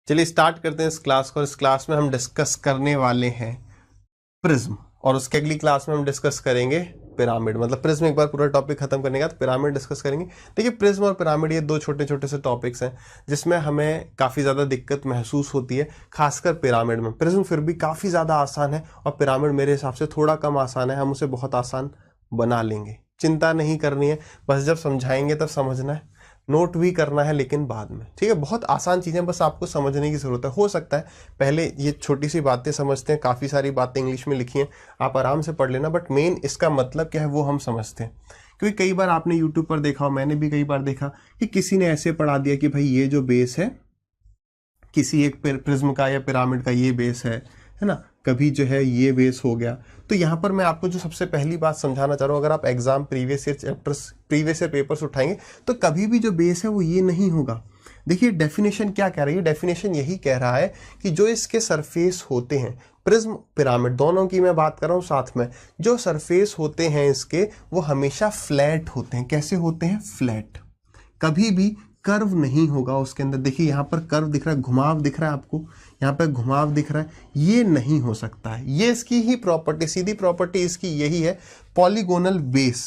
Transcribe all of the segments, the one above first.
चलिए स्टार्ट करते हैं इस क्लास को। इस क्लास में हम डिस्कस करने वाले हैं प्रिज्म, और उसके अगली क्लास में हम डिस्कस करेंगे पिरामिड। मतलब प्रिज्म एक बार पूरा टॉपिक खत्म करने का तो पिरामिड डिस्कस करेंगे। देखिए प्रिज्म और पिरामिड ये दो छोटे छोटे से टॉपिक्स हैं जिसमें हमें काफ़ी ज़्यादा दिक्कत महसूस होती है, खासकर पिरामिड में। प्रिज्म फिर भी काफ़ी ज़्यादा आसान है और पिरामिड मेरे हिसाब से थोड़ा कम आसान है। हम उसे बहुत आसान बना लेंगे, चिंता नहीं करनी है। बस जब समझाएंगे तब समझना है, नोट भी करना है लेकिन बाद में, ठीक है। बहुत आसान चीज़ें, बस आपको समझने की ज़रूरत है। हो सकता है पहले ये छोटी सी बातें समझते हैं, काफ़ी सारी बातें इंग्लिश में लिखी हैं, आप आराम से पढ़ लेना, बट मेन इसका मतलब क्या है वो हम समझते हैं। क्योंकि कई बार आपने यूट्यूब पर देखा हो, मैंने भी कई बार देखा कि किसी ने ऐसे पढ़ा दिया कि भाई ये जो बेस है किसी एक प्रिज्म का या पिरामिड का, ये बेस है ना, कभी जो है ये बेस हो गया। तो यहाँ पर मैं आपको जो सबसे पहली बात समझाना चाह रहा हूँ, अगर आप exam previous year chapters, previous year papers उठाएंगे तो कभी भी जो बेस है वो ये नहीं होगा। देखिए डेफिनेशन क्या कह रही है, डेफिनेशन यही कह रहा है कि जो इसके सरफेस होते हैं, प्रिज्म पिरामिड दोनों की मैं बात कर रहा हूँ साथ में, जो सरफेस होते हैं इसके वो हमेशा फ्लैट होते हैं। कैसे होते हैं? फ्लैट। कभी भी कर्व नहीं होगा उसके अंदर। देखिए यहाँ पर कर्व दिख रहा है, घुमाव दिख रहा है आपको, यहाँ पर घुमाव दिख रहा है, ये नहीं हो सकता है। ये इसकी ही प्रॉपर्टी, सीधी प्रॉपर्टी इसकी यही है, पॉलीगोनल बेस।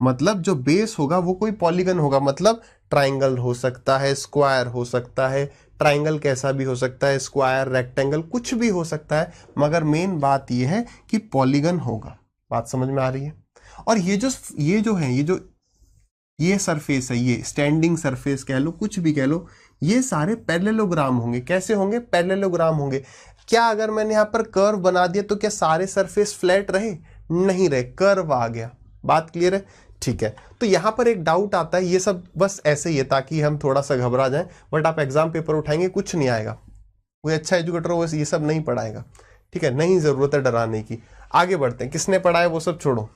मतलब जो बेस होगा वो कोई पॉलीगन होगा, मतलब ट्राइंगल हो सकता है, स्क्वायर हो सकता है, ट्राइंगल कैसा भी हो सकता है, स्क्वायर, रेक्टेंगल, कुछ भी हो सकता है, मगर मेन बात ये है कि पॉलीगन होगा। बात समझ में आ रही है? और ये जो है, ये सरफेस है, ये स्टैंडिंग सरफेस कह लो, कुछ भी कह लो, ये सारे पैरेललोग्राम होंगे। कैसे होंगे? पैरेललोग्राम होंगे। क्या अगर मैंने यहाँ पर कर्व बना दिया तो क्या सारे सरफेस फ्लैट रहे? नहीं रहे, कर्व आ गया। बात क्लियर है? ठीक है। तो यहाँ पर एक डाउट आता है, ये सब बस ऐसे ही है ताकि हम थोड़ा सा घबरा जाएं, बट आप एग्जाम पेपर उठाएंगे कुछ नहीं आएगा। कोई अच्छा एजुकेटर हो ये सब नहीं पढ़ाएगा, ठीक है? नहीं जरूरत है डराने की। आगे बढ़ते हैं, किसने पढ़ाया वो सब छोड़ो,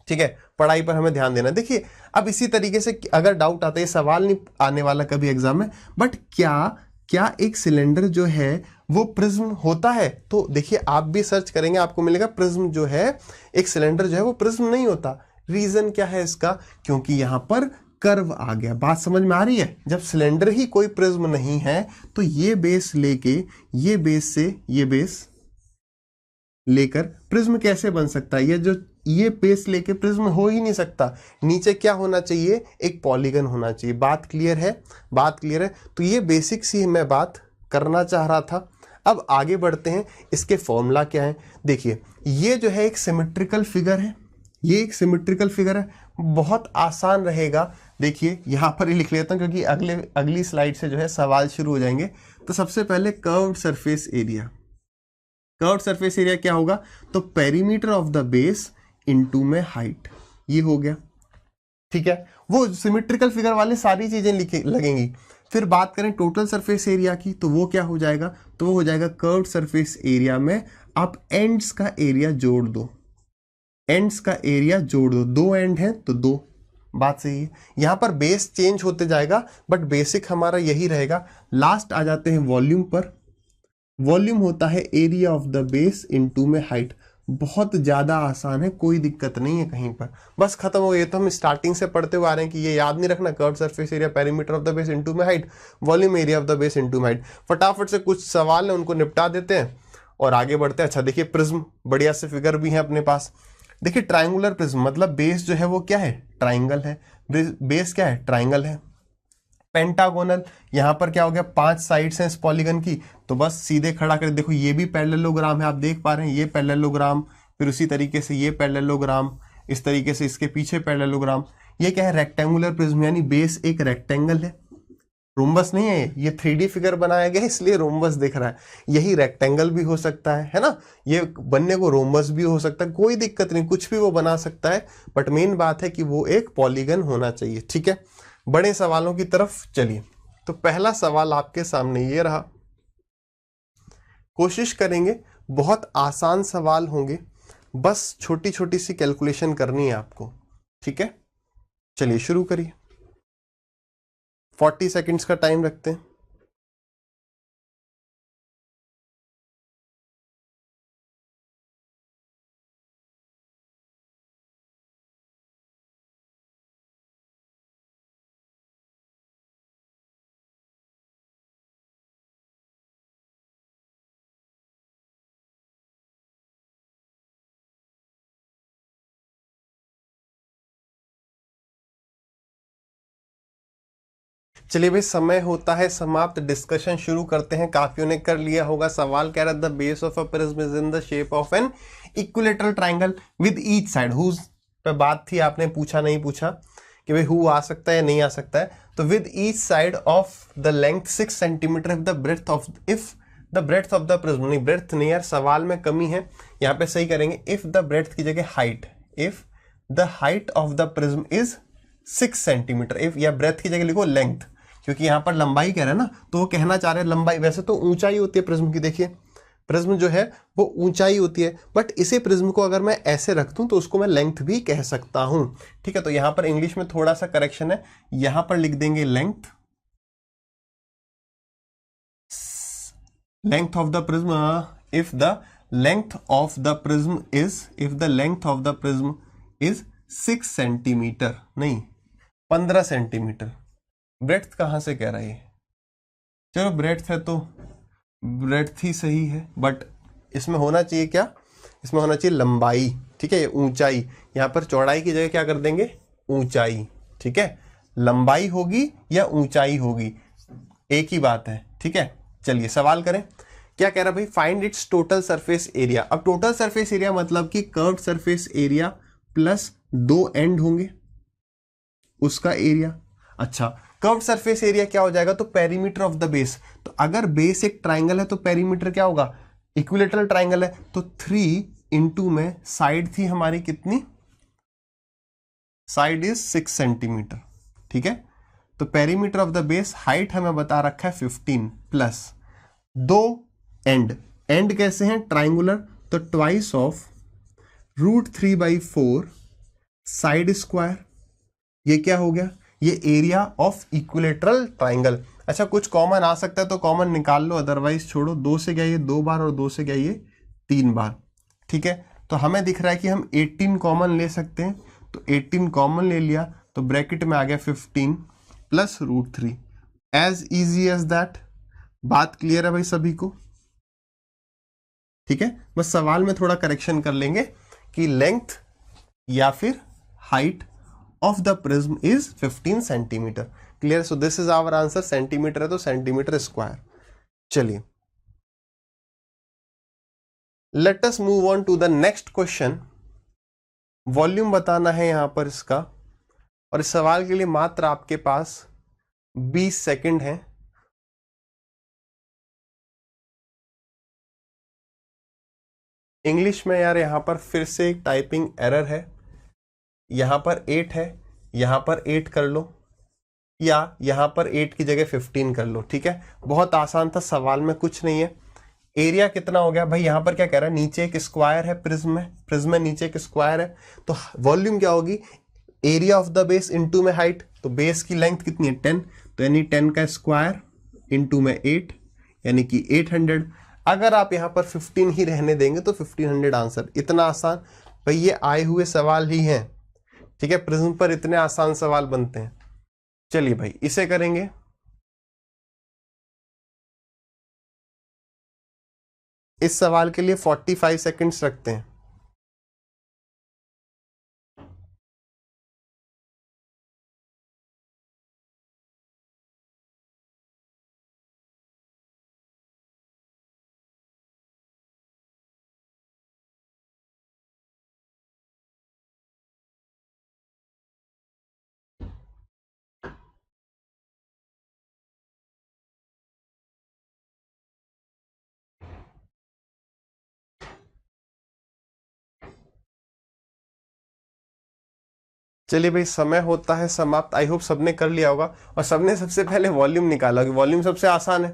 ठीक है, पढ़ाई पर हमें ध्यान देना। देखिए अब इसी तरीके से अगर डाउट आता है, ये सवाल नहीं आने वाला कभी एग्जाम में, बट क्या क्या एक सिलेंडर जो है वो प्रिज्म होता है? तो देखिए आप भी सर्च करेंगे आपको मिलेगा प्रिज्म जो है, एक सिलेंडर जो है वो प्रिज्म नहीं होता। रीजन क्या है इसका? क्योंकि यहां पर कर्व आ गया। बात समझ में आ रही है? जब सिलेंडर ही कोई प्रिज्म नहीं है तो ये बेस लेके, ये बेस से ये बेस लेकर प्रिज्म कैसे बन सकता है? ये बेस लेके प्रिज्म हो ही नहीं सकता। नीचे क्या होना चाहिए? एक पॉलीगन होना चाहिए। बात क्लियर है? बात क्लियर है? तो ये बेसिक सी मैं बात करना चाह रहा था। अब आगे बढ़ते हैं, इसके फॉर्मूला क्या है। देखिए ये जो है एक सिमेट्रिकल फिगर है, ये एक सिमेट्रिकल फिगर है, बहुत आसान रहेगा। देखिए यहां पर ही लिख लेता हूं क्योंकि अगली स्लाइड से जो है सवाल शुरू हो जाएंगे। तो सबसे पहले curved surface area, curve surface area क्या होगा? तो perimeter of the base into में हाइट, ये हो गया, ठीक है। वो सिमेट्रिकल फिगर वाले सारी चीजें लिखे लगेंगी। फिर बात करें टोटल सरफेस एरिया की, तो वो क्या हो जाएगा? तो वो हो जाएगा कर्व सरफेस एरिया में आप एंड्स का एरिया जोड़ दो, एंड्स का एरिया जोड़ दो, दो एंड है तो दो। बात सही है। यहां पर बेस चेंज होते जाएगा बट बेसिक हमारा यही रहेगा। लास्ट आ जाते हैं वॉल्यूम पर। वॉल्यूम होता है area of the base into में हाइट। बहुत ज्यादा आसान है, कोई दिक्कत नहीं है कहीं पर, बस खत्म हो। ये तो हम स्टार्टिंग से पढ़ते हुए आ रहे हैं कि ये याद नहीं रखना, curve surface area perimeter of the base into में height, volume area of the base into में हाइट। फटाफट से कुछ सवाल है उनको निपटा देते हैं और आगे बढ़ते हैं। अच्छा देखिए प्रिज्म, बढ़िया से फिगर भी है अपने पास। देखिए ट्राइंगुलर प्रिज्म मतलब बेस जो है वो क्या है? ट्राइंगल है। बेस क्या है? ट्राइंगल है। पेंटागोनल, यहां पर क्या हो गया? 5 साइड्स हैं इस पॉलीगन की, तो बस सीधे खड़ा कर देखो, ये भी पैरेललोग्राम है, आप देख पा रहे हैं, ये पैरेललोग्राम, फिर उसी तरीके से ये पैरेललोग्राम, इस तरीके से इसके पीछे पैरेललोग्राम। ये क्या है? रेक्टेंगुलर प्रिज्म, यानी बेस एक रेक्टेंगल है, रोम्बस नहीं है। ये 3D फिगर बनाया गया इसलिए रोम्बस दिख रहा है। यही रेक्टेंगल भी हो सकता है ना? ये बनने को रोम्बस भी हो सकता है, कोई दिक्कत नहीं, कुछ भी वो बना सकता है, बट मेन बात है कि वो एक पॉलीगन होना चाहिए, ठीक है। बड़े सवालों की तरफ चलिए। तो पहला सवाल आपके सामने ये रहा, कोशिश करेंगे, बहुत आसान सवाल होंगे, बस छोटी छोटी सी कैलकुलेशन करनी है आपको, ठीक है। चलिए शुरू करिए, 40 सेकंड्स का टाइम रखते हैं। चलिए भाई, समय होता है समाप्त, डिस्कशन शुरू करते हैं। काफियों ने कर लिया होगा। सवाल कह रहा है the base of a prism is in the shape of an equilateral triangle with each side हुज पे बात थी, आपने पूछा नहीं पूछा कि भाई हु आ सकता है या नहीं आ सकता है। तो with each side of the length 6 centimetre if the breadth of the prism, नहीं ब्रेड्थ नहीं यार, सवाल में कमी है, यहाँ पे सही करेंगे। इफ द ब्रेड्थ की जगह height, if the height of the prism is 6 centimetre, if या ब्रेड्थ की जगह लिखो लेंथ, क्योंकि यहाँ पर लंबाई कह रहे हैं ना, तो वो कहना चाह रहे हैं लंबाई। वैसे तो ऊंचाई होती है प्रिज्म की, देखिए प्रिज्म जो है वो ऊंचाई होती है, बट इसे प्रिज्म को अगर मैं ऐसे रख दूं तो उसको मैं लेंथ भी कह सकता हूं। ठीक है, तो यहां पर इंग्लिश में थोड़ा सा करेक्शन है, यहां पर लिख देंगे length, length of the prism, if the length of the prism is, if the length of the prism is 6 centimetre, नहीं 15 सेंटीमीटर। ब्रेड्थ कहां से कह रहा है? चलो ब्रेड्थ है तो ब्रेड्थ ही सही है, बट इसमें होना चाहिए क्या, इसमें होना चाहिए लंबाई। ठीक है, ऊंचाई, यहां पर चौड़ाई की जगह क्या कर देंगे, ऊंचाई। ठीक है, लंबाई होगी या ऊंचाई होगी, एक ही बात है। ठीक है, चलिए सवाल करें। क्या कह रहा भाई, find its total surface area. अब टोटल सरफेस एरिया मतलब कि curved surface area plus 2 and होंगे उसका एरिया। अच्छा, कर्व्ड सरफेस एरिया क्या हो जाएगा, तो पेरीमीटर ऑफ द बेस। तो अगर बेस एक ट्राइंगल है तो पेरीमीटर क्या होगा, इक्विलेटरल ट्राइंगल है तो 3 इंटू में साइड थी हमारी कितनी, साइड इज 6 सेंटीमीटर। ठीक है, तो perimeter of the base, height हमें बता रखा है 15 प्लस 2 एंड, एंड कैसे हैं ट्राइंगुलर, तो ट्वाइस ऑफ √3/4 साइड स्क्वायर, ये क्या हो गया, ये एरिया ऑफ इक्विलेटरल ट्राइंगल। अच्छा, कुछ कॉमन आ सकता है तो कॉमन निकाल लो, अदरवाइज छोड़ो। 2 से गया ये 2 बार और 2 से गया ये 3 बार। ठीक है, तो हमें दिख रहा है कि हम 18 कॉमन ले सकते हैं, तो 18 कॉमन ले लिया तो ब्रैकेट में आ गया 15 plus √3, as easy as that. बात क्लियर है भाई सभी को? ठीक है, बस सवाल में थोड़ा करेक्शन कर लेंगे कि लेंथ या फिर height of the prism is 15 centimetre. Clear? So this is our answer, centimetre है तो सेंटीमीटर स्क्वायर। चलिए, let us move on to the next question. Volume बताना है यहां पर इसका, और इस सवाल के लिए मात्र आपके पास 20 सेकंड है। इंग्लिश में यार यहां पर फिर से एक टाइपिंग एरर है, यहां पर 8 है, यहां पर 8 कर लो, या यहां पर 8 की जगह 15 कर लो। ठीक है, बहुत आसान था, सवाल में कुछ नहीं है। एरिया कितना हो गया भाई, यहां पर क्या कह रहा है, नीचे एक स्क्वायर है प्रिज्म में नीचे एक स्क्वायर है, तो वॉल्यूम क्या होगी, area of the base into में हाइट। तो बेस की लेंथ कितनी है 10, तो यानी 10 का स्क्वायर इंटू में 8 यानी कि 800। अगर आप यहां पर 15 ही रहने देंगे तो 1500 आंसर। इतना आसान भाई, ये आए हुए सवाल ही हैं। ठीक है, प्रिज्म पर इतने आसान सवाल बनते हैं। चलिए भाई इसे करेंगे। इस सवाल के लिए 45 सेकंड्स रखते हैं। चलिए भाई, समय होता है समाप्त। आई होप सबने कर लिया होगा, और सबने सबसे पहले वॉल्यूम निकाला होगा। वॉल्यूम सबसे आसान है।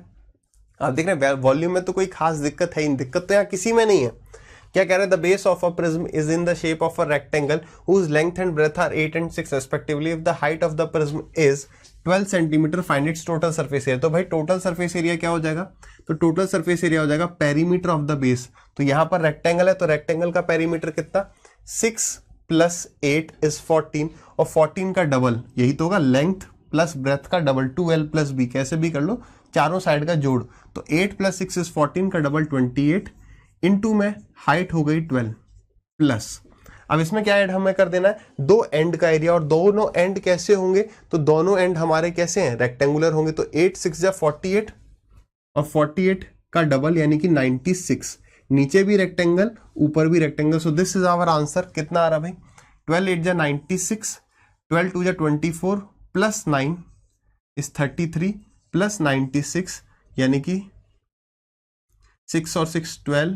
आप देख रहे हैं वॉल्यूम में तो कोई खास दिक्कत है ही नहीं, दिक्कत तो यहाँ किसी में नहीं है। क्या कह रहे हैं, the base of a prism is in the shape of a rectangle whose length and breadth are 8 and 6 respectively. If the height of the prism is 12 centimetre, find its total surface area. तो भाई total surface area क्या हो जाएगा, तो total surface area हो जाएगा perimeter of the base. तो यहाँ पर रेक्टेंगल है तो रेक्टेंगल का पेरीमीटर कितना, 6 + 8 = 14, और 14 का डबल यही तो होगा, लेंथ प्लस ब्रेथ का डबल, 2l + b, कैसे भी कर लो, चारों साइड का जोड़। तो 8 + 6 = 14 का डबल 28 इंटू में हाइट हो गई 12 प्लस। अब इसमें क्या ऐड हमें कर देना है, दो एंड का एरिया, और दोनों एंड कैसे होंगे, तो दोनों एंड हमारे कैसे हैं, रेक्टेंगुलर होंगे। तो 8 6 जा 48 और 48 का डबल यानी कि 96, नीचे भी रेक्टेंगल ऊपर भी rectangle. So this is our answer. कितना आ रहा भाई, 12 8 जा 96, 12 2 जा 24 प्लस 9 इज 33 प्लस 96 यानी कि 6 और 6 12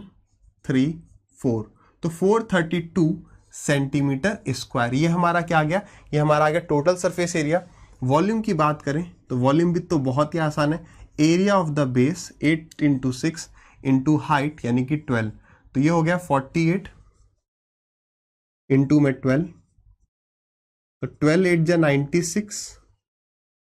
3 4, तो 432 सेंटीमीटर स्क्वायर। ये हमारा क्या आ गया, ये हमारा आ गया टोटल सरफेस एरिया। वॉल्यूम की बात करें तो वॉल्यूम भी तो बहुत ही आसान है, area of the base 8 into 6 into height यानी कि 12, तो ये हो गया 48 इंटू में 12, तो 12 8 जा 96,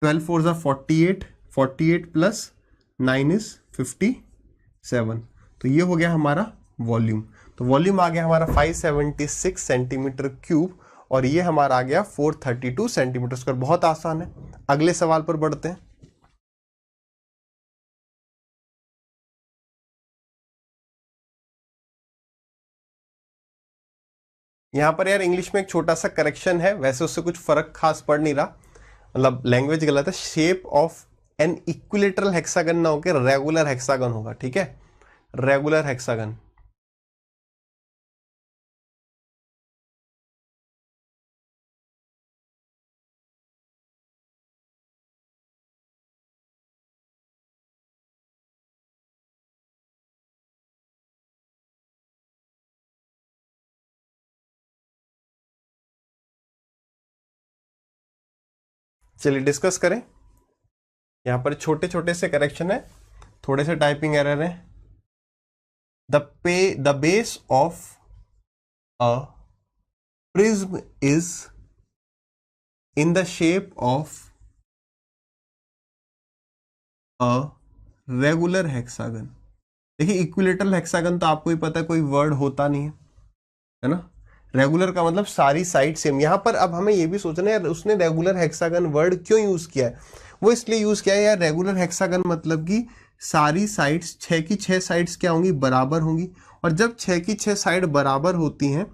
12 4 जा 48, 48 प्लस 9 इज 57, तो ये हो गया हमारा वॉल्यूम। तो वॉल्यूम आ गया हमारा 576 सेंटीमीटर क्यूब, और ये हमारा आ गया 432 सेंटीमीटर स्क्वायर। बहुत आसान है। अगले सवाल पर बढ़ते हैं। यहां पर यार इंग्लिश में एक छोटा सा करेक्शन है, वैसे उससे कुछ फर्क खास पड़ नहीं रहा, मतलब लैंग्वेज गलत है। Shape of an equilateral hexagon ना होकर रेगुलर हेक्सागन होगा, ठीक है, रेगुलर हेक्सागन। चलिए डिस्कस करें। यहां पर छोटे छोटे से करेक्शन है, थोड़े से टाइपिंग एरर है। The base of a prism is in the shape of a regular hexagon. देखिए इक्विलेटरल हेक्सागन तो आपको ही पता है, कोई वर्ड होता नहीं है ना। रेगुलर का मतलब सारी साइड सेम। यहां पर अब हमें यह भी सोचना है उसने रेगुलर हेक्सागन वर्ड क्यों यूज किया है। वो इसलिए यूज किया है यार, रेगुलर हेक्सागन मतलब कि सारी साइड्स 6 की 6 साइड्स क्या होंगी, बराबर होंगी। और जब 6 की 6 साइड बराबर होती हैं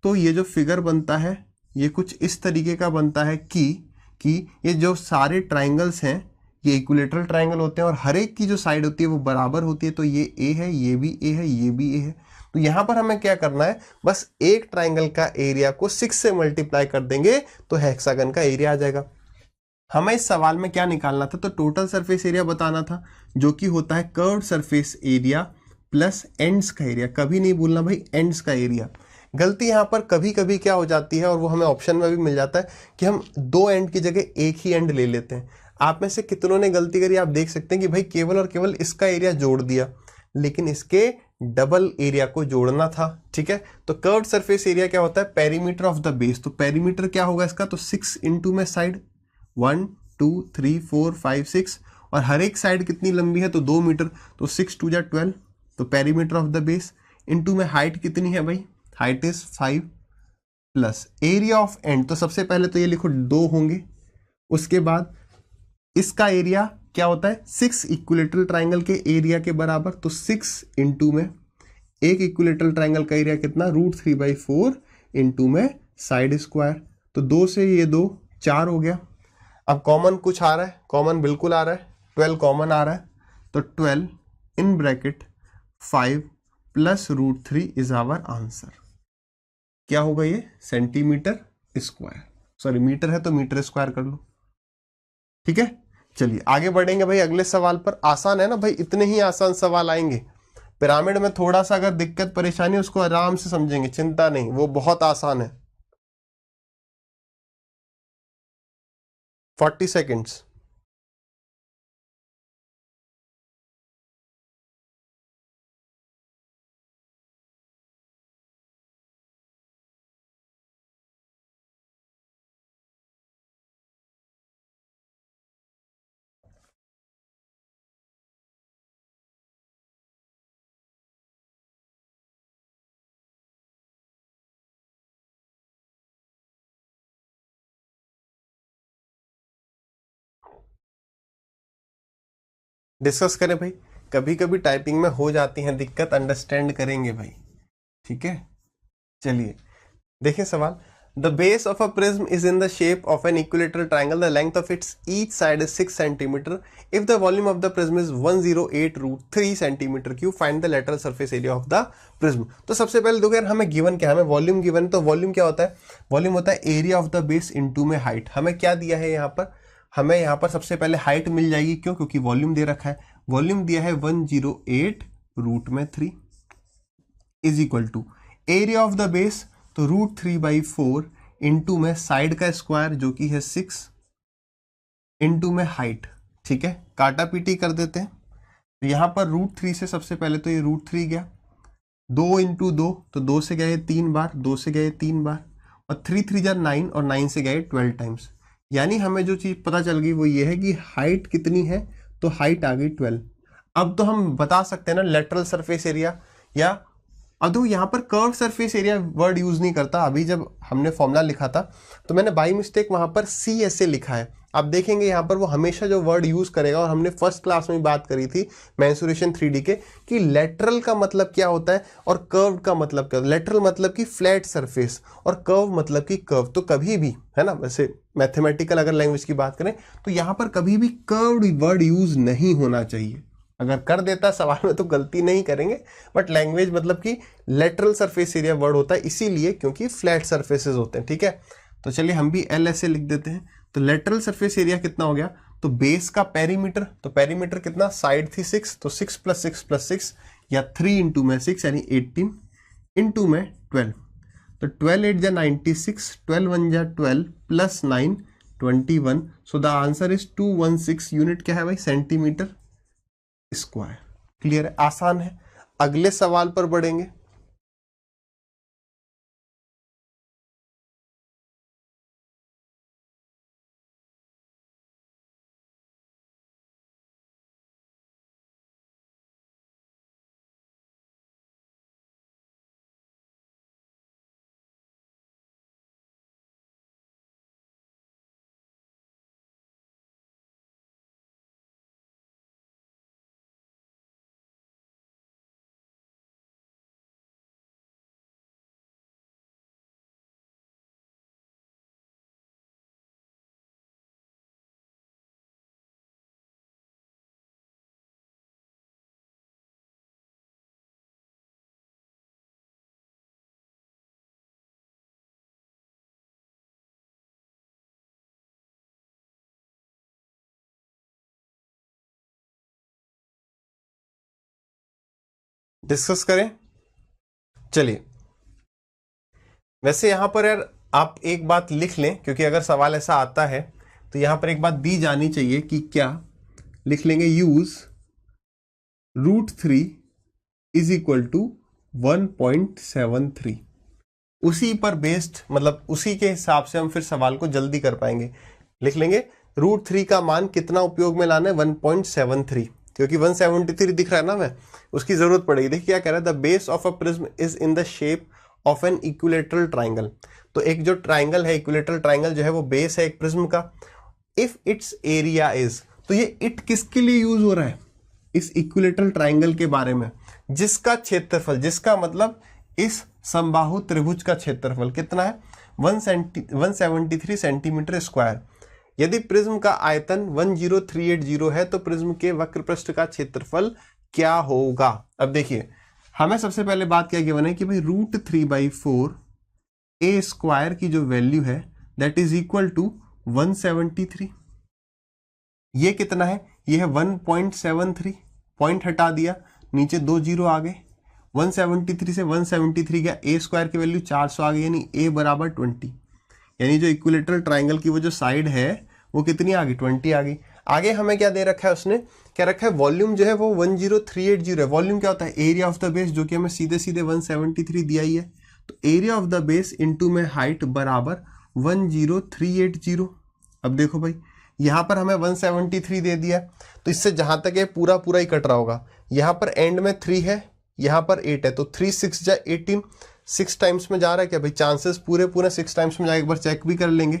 तो ये जो फिगर बनता है ये कुछ इस तरीके का बनता है कि ये जो सारे ट्राइंगल्स हैं ये इक्विलेटरल ट्राइंगल होते हैं, और हर एक की जो साइड होती है वो बराबर होती है। तो ये ए है, ये भी ए है, ये भी ए है। तो यहां पर हमें क्या करना है, बस एक ट्राइंगल का एरिया को 6 से मल्टीप्लाई कर देंगे तो हेक्सागन का एरिया आ जाएगा। हमें इस सवाल में क्या निकालना था, तो टोटल सरफेस एरिया बताना था, जो कि होता है curved surface area plus ends का एरिया। कभी नहीं भूलना भाई एंड्स का एरिया। गलती यहां पर कभी कभी क्या हो जाती है, और वो हमें ऑप्शन में भी मिल जाता है, कि हम दो एंड की जगह एक ही एंड ले लेते हैं। आप में से कितनों ने गलती करी, आप देख सकते हैं कि भाई केवल और केवल इसका एरिया जोड़ दिया, लेकिन इसके डबल एरिया को जोड़ना था, ठीक है। तो कर्व्ड सरफेस एरिया क्या होता है, पेरीमीटर ऑफ द बेस। तो पेरीमीटर क्या होगा इसका, तो 6 इंटू में साइड 1 2 3 4 5 6, और हर एक साइड कितनी लंबी है, तो 2 मीटर, तो 6 2 जा 12, तो perimeter of the base into में हाइट कितनी है भाई, height is 5 plus area of and. तो सबसे पहले तो ये लिखो 2 होंगे, उसके बाद इसका एरिया क्या होता है, 6 इक्विलेटरल ट्राइंगल के एरिया के बराबर। तो 6 इंटू में एक इक्विलेटरल ट्राइंगल का एरिया कितना, √3/4 इंटू में साइड स्क्वायर। तो 2 से ये 2 4 हो गया। अब कॉमन कुछ आ रहा है, कॉमन बिल्कुल आ रहा है, 12 कॉमन आ रहा है। तो 12 in bracket 5 plus √3 is our answer. क्या होगा ये, सेंटीमीटर स्क्वायर। सॉरी मीटर है तो मीटर स्क्वायर कर लो, ठीक है। चलिए आगे बढ़ेंगे भाई अगले सवाल पर। आसान है ना भाई, इतने ही आसान सवाल आएंगे। पिरामिड में थोड़ा सा अगर दिक्कत परेशानी उसको आराम से समझेंगे, चिंता नहीं, वो बहुत आसान है। 40 सेकेंड्स। डिस्कस करें भाई, कभी कभी टाइपिंग में हो जाती है दिक्कत, अंडरस्टैंड करेंगे भाई, ठीक है। चलिए देखिए सवाल, the base of a prism is in the shape of an equilateral triangle, the length of its each side is 6 centimetre, if the volume of the prism is 108√3 centimetre cube, find the lateral surface area of the prism. तो सबसे पहले देखो यार, हमें given क्या है, हमें volume given है। तो वॉल्यूम क्या होता है, वॉल्यूम होता है area of the base into में हाइट। हमें क्या दिया है यहाँ पर, हमें यहाँ पर सबसे पहले हाइट मिल जाएगी, क्यों, क्योंकि वॉल्यूम दे रखा है। वॉल्यूम दिया है 108√3 is equal to area of the base, तो √3/4 इंटू में साइड का स्क्वायर जो कि है 6 इंटू में हाइट। ठीक है, काटा पीटी कर देते हैं। तो यहाँ पर √3 से सबसे पहले तो ये √3 गया, 2 इंटू 2, तो 2 से गए 3 बार, 2 से गए 3 बार, और 3 3 जा 9, और 9 से गए 12 टाइम्स। यानी हमें जो चीज़ पता चल गई वो ये है कि हाइट कितनी है, तो हाइट आ गई 12। अब तो हम बता सकते हैं ना लेटरल सरफेस एरिया, या अदो यहाँ पर curve surface area word use नहीं करता। अभी जब हमने फॉर्मूला लिखा था तो मैंने बाई मिस्टेक वहां पर CSA लिखा है। आप देखेंगे यहाँ पर वो हमेशा जो वर्ड यूज करेगा, और हमने फर्स्ट क्लास में बात करी थी मेंसुरेशन 3D के, कि लेटरल का मतलब क्या होता है और कर्व का मतलब क्या होता है। लेटरल मतलब कि फ्लैट सरफेस, और कर्व मतलब कि कर्व। तो कभी भी, है ना, वैसे मैथमेटिकल अगर लैंग्वेज की बात करें तो यहाँ पर कभी भी कर्व्ड वर्ड यूज नहीं होना चाहिए। अगर कर देता सवाल में तो गलती नहीं करेंगे, बट लैंग्वेज मतलब कि लेटरल सरफेस एरिया वर्ड होता है, इसीलिए क्योंकि फ्लैट सरफेसेस होते हैं। ठीक है, तो चलिए हम भी LSA लिख देते हैं। तो लेटरल सरफेस एरिया कितना हो गया, तो बेस का पेरीमीटर, तो पेरीमीटर कितना, साइड थी 6, तो 6 + 6 + 6, या 3 इंटू में 6 यानी 18 इंटू में 12, तो 12 8 जा 96, 12 1 जा 12 + 9 21। So the answer is 216। Unit क्या है भाई, सेंटीमीटर स्क्वायर। क्लियर है, आसान है। अगले सवाल पर बढ़ेंगे। डिस्कस करें, चलिए। वैसे यहां पर यार आप एक बात लिख लें, क्योंकि अगर सवाल ऐसा आता है तो यहां पर एक बात दी जानी चाहिए कि क्या लिख लेंगे, यूज √3 इज इक्वल टू 1.73। उसी पर बेस्ड, मतलब उसी के हिसाब से हम फिर सवाल को जल्दी कर पाएंगे। लिख लेंगे √3 का मान कितना उपयोग में लाना है, 1.73, क्योंकि 173 दिख रहा है ना, मैं उसकी जरूरत पड़ेगी। देखिए क्या कह रहा है, the base of a prism is in the shape of an equilateral triangle. तो एक जो ट्राइंगल है, इक्विलेटरल ट्राइंगल जो है वो बेस है एक प्रिज्म का। इफ इट्स एरिया इज, तो ये इट किसके लिए यूज हो रहा है, इस इक्विलेटरल ट्राइंगल के बारे में, जिसका क्षेत्रफल, जिसका मतलब इस समबाहु त्रिभुज का क्षेत्रफल कितना है, 173 सेंटीमीटर स्क्वायर। यदि प्रिज्म का आयतन 10380 है तो प्रिज्म के वक्र पृष्ठ का क्षेत्रफल क्या होगा। अब देखिए, हमें सबसे पहले बात क्या गिवन है कि भाई √3/4 a स्क्वायर की जो वैल्यू है दैट इज इक्वल टू 173। ये कितना है, ये है 1.73, पॉइंट हटा दिया, नीचे 2 जीरो आ गए, 173 से 173 गया, a स्क्वायर की वैल्यू 400 आ गई, यानी a बराबर 20। यानी जो इक्विलेटरल ट्राइंगल की वो जो साइड है वो कितनी आ गई, 20 आ गई। आगे हमें क्या दे रखा है, उसने क्या रखा है, वॉल्यूम जो है वो 10380 है। वॉल्यूम क्या होता है, एरिया ऑफ द बेस, जो कि हमें सीधे सीधे 173 दिया ही है। तो area of the base into में हाइट बराबर 10380। अब देखो भाई, यहाँ पर हमें 173 दे दिया, तो इससे जहां तक ये पूरा पूरा ही कट रहा होगा। यहाँ पर एंड में 3 है, यहाँ पर 8 है, तो 3 6 जा 18, 6 टाइम्स में जा रहा है क्या भाई, चांसेस पूरे पूरे 6 टाइम्स में जाए, एक बार चेक भी कर लेंगे,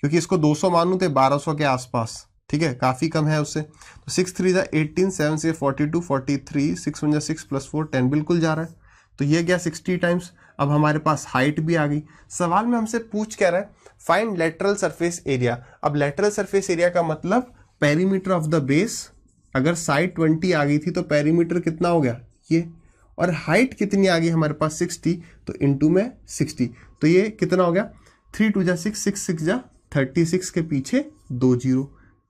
क्योंकि इसको 200 मानूं तो 1200 के आसपास, ठीक है, काफ़ी कम है उससे। तो 6 3 जा 18, 7 से 42, 43, 6 1 जा 6 + 4 10, बिल्कुल जा रहा है। तो ये गया 60 टाइम्स। अब हमारे पास हाइट भी आ गई। सवाल में हमसे पूछ क्या रहा है, फाइंड लेटरल सरफेस एरिया। अब लेटरल सरफेस एरिया का मतलब पेरीमीटर ऑफ द बेस, अगर साइड 20 आ गई थी तो पेरीमीटर कितना हो गया ये, और हाइट कितनी आ गई हमारे पास 60, तो इनटू में 60, तो ये कितना हो गया 3 2 जा 6, 6 6 जा 36 के पीछे 2 जीरो,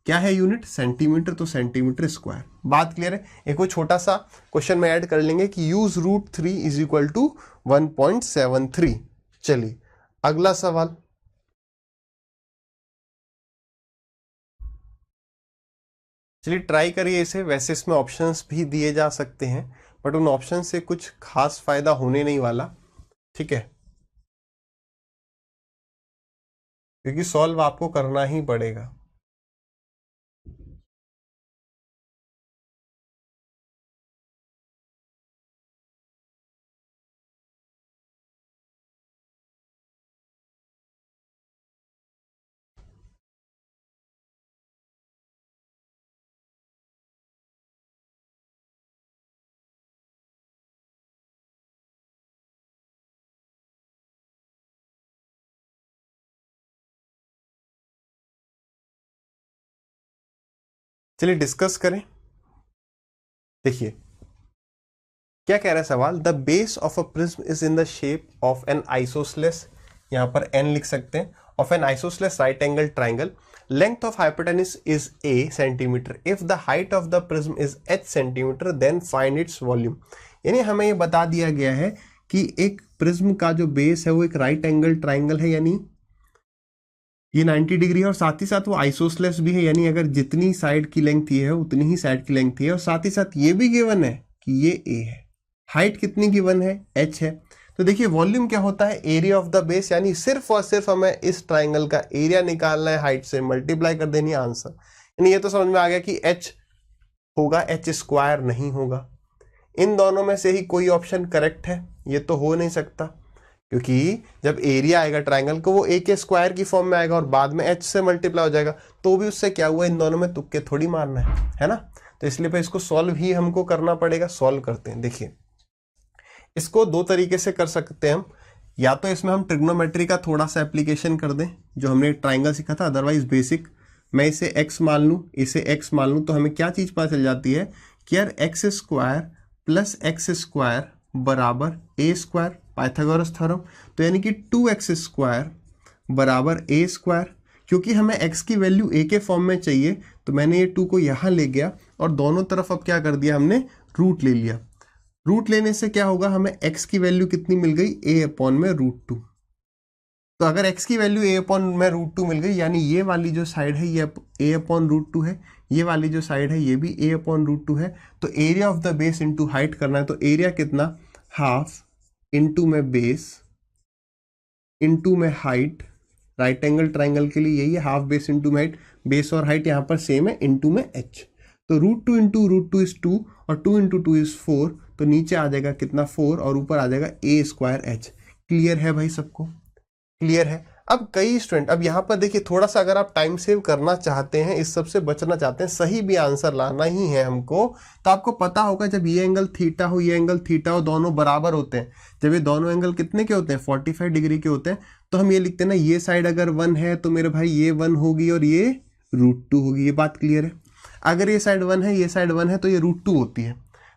क्या है यूनिट सेंटीमीटर, तो सेंटीमीटर स्क्वायर। बात क्लियर है। एक वो छोटा सा क्वेश्चन में ऐड कर लेंगे कि use root 3 is equal to 1.73। चलिए अगला सवाल, चलिए ट्राई करिए इसे। वैसे इसमें ऑप्शंस भी दिए जा सकते हैं बट उन ऑप्शन से कुछ खास फायदा होने नहीं वाला, ठीक है, क्योंकि सॉल्व आपको करना ही पड़ेगा। चलिए डिस्कस करें। देखिए क्या कह रहा है सवाल, the base of a prism is in the shape of an isosceles, यहां पर एन लिख सकते हैं, of an isosceles right angle triangle, length of hypotenuse is a centimetre, if the height of the prism is h centimetre then find its volume. यानी हमें ये बता दिया गया है कि एक प्रिज्म का जो बेस है वो एक राइट एंगल ट्राइंगल है, यानी ये 90 डिग्री है, और साथ ही साथ वो आइसोसलेस भी है, यानी अगर जितनी साइड की लेंथ ये है उतनी ही साइड की लेंथ है, और साथ ही साथ ये भी गिवन है कि ये ए है। हाइट कितनी गिवन है, एच है। तो देखिए वॉल्यूम क्या होता है, एरिया ऑफ द बेस, यानी सिर्फ और सिर्फ हमें इस ट्राइंगल का एरिया निकालना है, हाइट से मल्टीप्लाई कर देनी है, आंसर। यानी ये तो समझ में आ गया कि एच होगा, एच स्क्वायर नहीं होगा। इन दोनों में से ही कोई ऑप्शन करेक्ट है, ये तो हो नहीं सकता, क्योंकि जब एरिया आएगा ट्राइंगल को वो ए के स्क्वायर की फॉर्म में आएगा और बाद में एच से मल्टीप्लाई हो जाएगा, तो भी उससे क्या हुआ, इन दोनों में तुक्के थोड़ी मारना है ना। तो इसलिए भाई इसको सॉल्व ही हमको करना पड़ेगा। सॉल्व करते हैं। देखिए इसको दो तरीके से कर सकते हैं हम, या तो इसमें हम ट्रिग्नोमेट्री का थोड़ा सा एप्लीकेशन कर दें जो हमने ट्राइंगल सीखा था, अदरवाइज बेसिक मैं इसे x मान लूँ, इसे x मान लूँ, तो हमें क्या चीज़ पता चल जाती है कि यार x square plus x square बराबर ए स्क्वायर, पाइथागोरस थ्योरम। तो यानी कि 2x स्क्वायर बराबर ए स्क्वायर, क्योंकि हमें x की वैल्यू a के फॉर्म में चाहिए तो मैंने ये 2 को यहाँ ले गया और दोनों तरफ अब क्या कर दिया, हमने रूट ले लिया। रूट लेने से क्या होगा, हमें x की वैल्यू कितनी मिल गई, a अपॉन में √2। तो अगर x की वैल्यू a अपॉन में √2 मिल गई, यानी ये वाली जो साइड है ये a अपॉन √2 है, ये वाली जो साइड है ये भी a अपॉन √2 है। तो area of the base into height करना है, तो एरिया कितना, हाफ इंटू में बेस इंटू में हाइट। राइट एंगल ट्राइंगल के लिए यही है, हाफ बेस इंटू में हाइट, बेस और हाइट यहाँ पर सेम है, इंटू में h। तो √2 इंटू √2 इज 2 और 2 इंटू 2 इज 4, तो नीचे आ जाएगा कितना 4 और ऊपर आ जाएगा a स्क्वायर h। क्लियर है भाई सबको, क्लियर है। अब कई स्टूडेंट, अब यहाँ पर देखिए थोड़ा सा अगर आप टाइम सेव करना चाहते हैं, इस सब से बचना चाहते हैं, सही भी आंसर लाना ही है हमको, तो आपको पता होगा जब ये एंगल थीटा हो, ये एंगल थीटा हो, दोनों बराबर होते हैं। जब ये दोनों एंगल कितने के होते हैं, 45 डिग्री के होते हैं, तो हम ये लिखते हैं ना, ये साइड अगर 1 है तो मेरे भाई ये 1 होगी और ये √2 होगी। ये बात क्लियर है। अगर ये साइड 1 है, ये साइड 1 है, तो ये √2 होती है।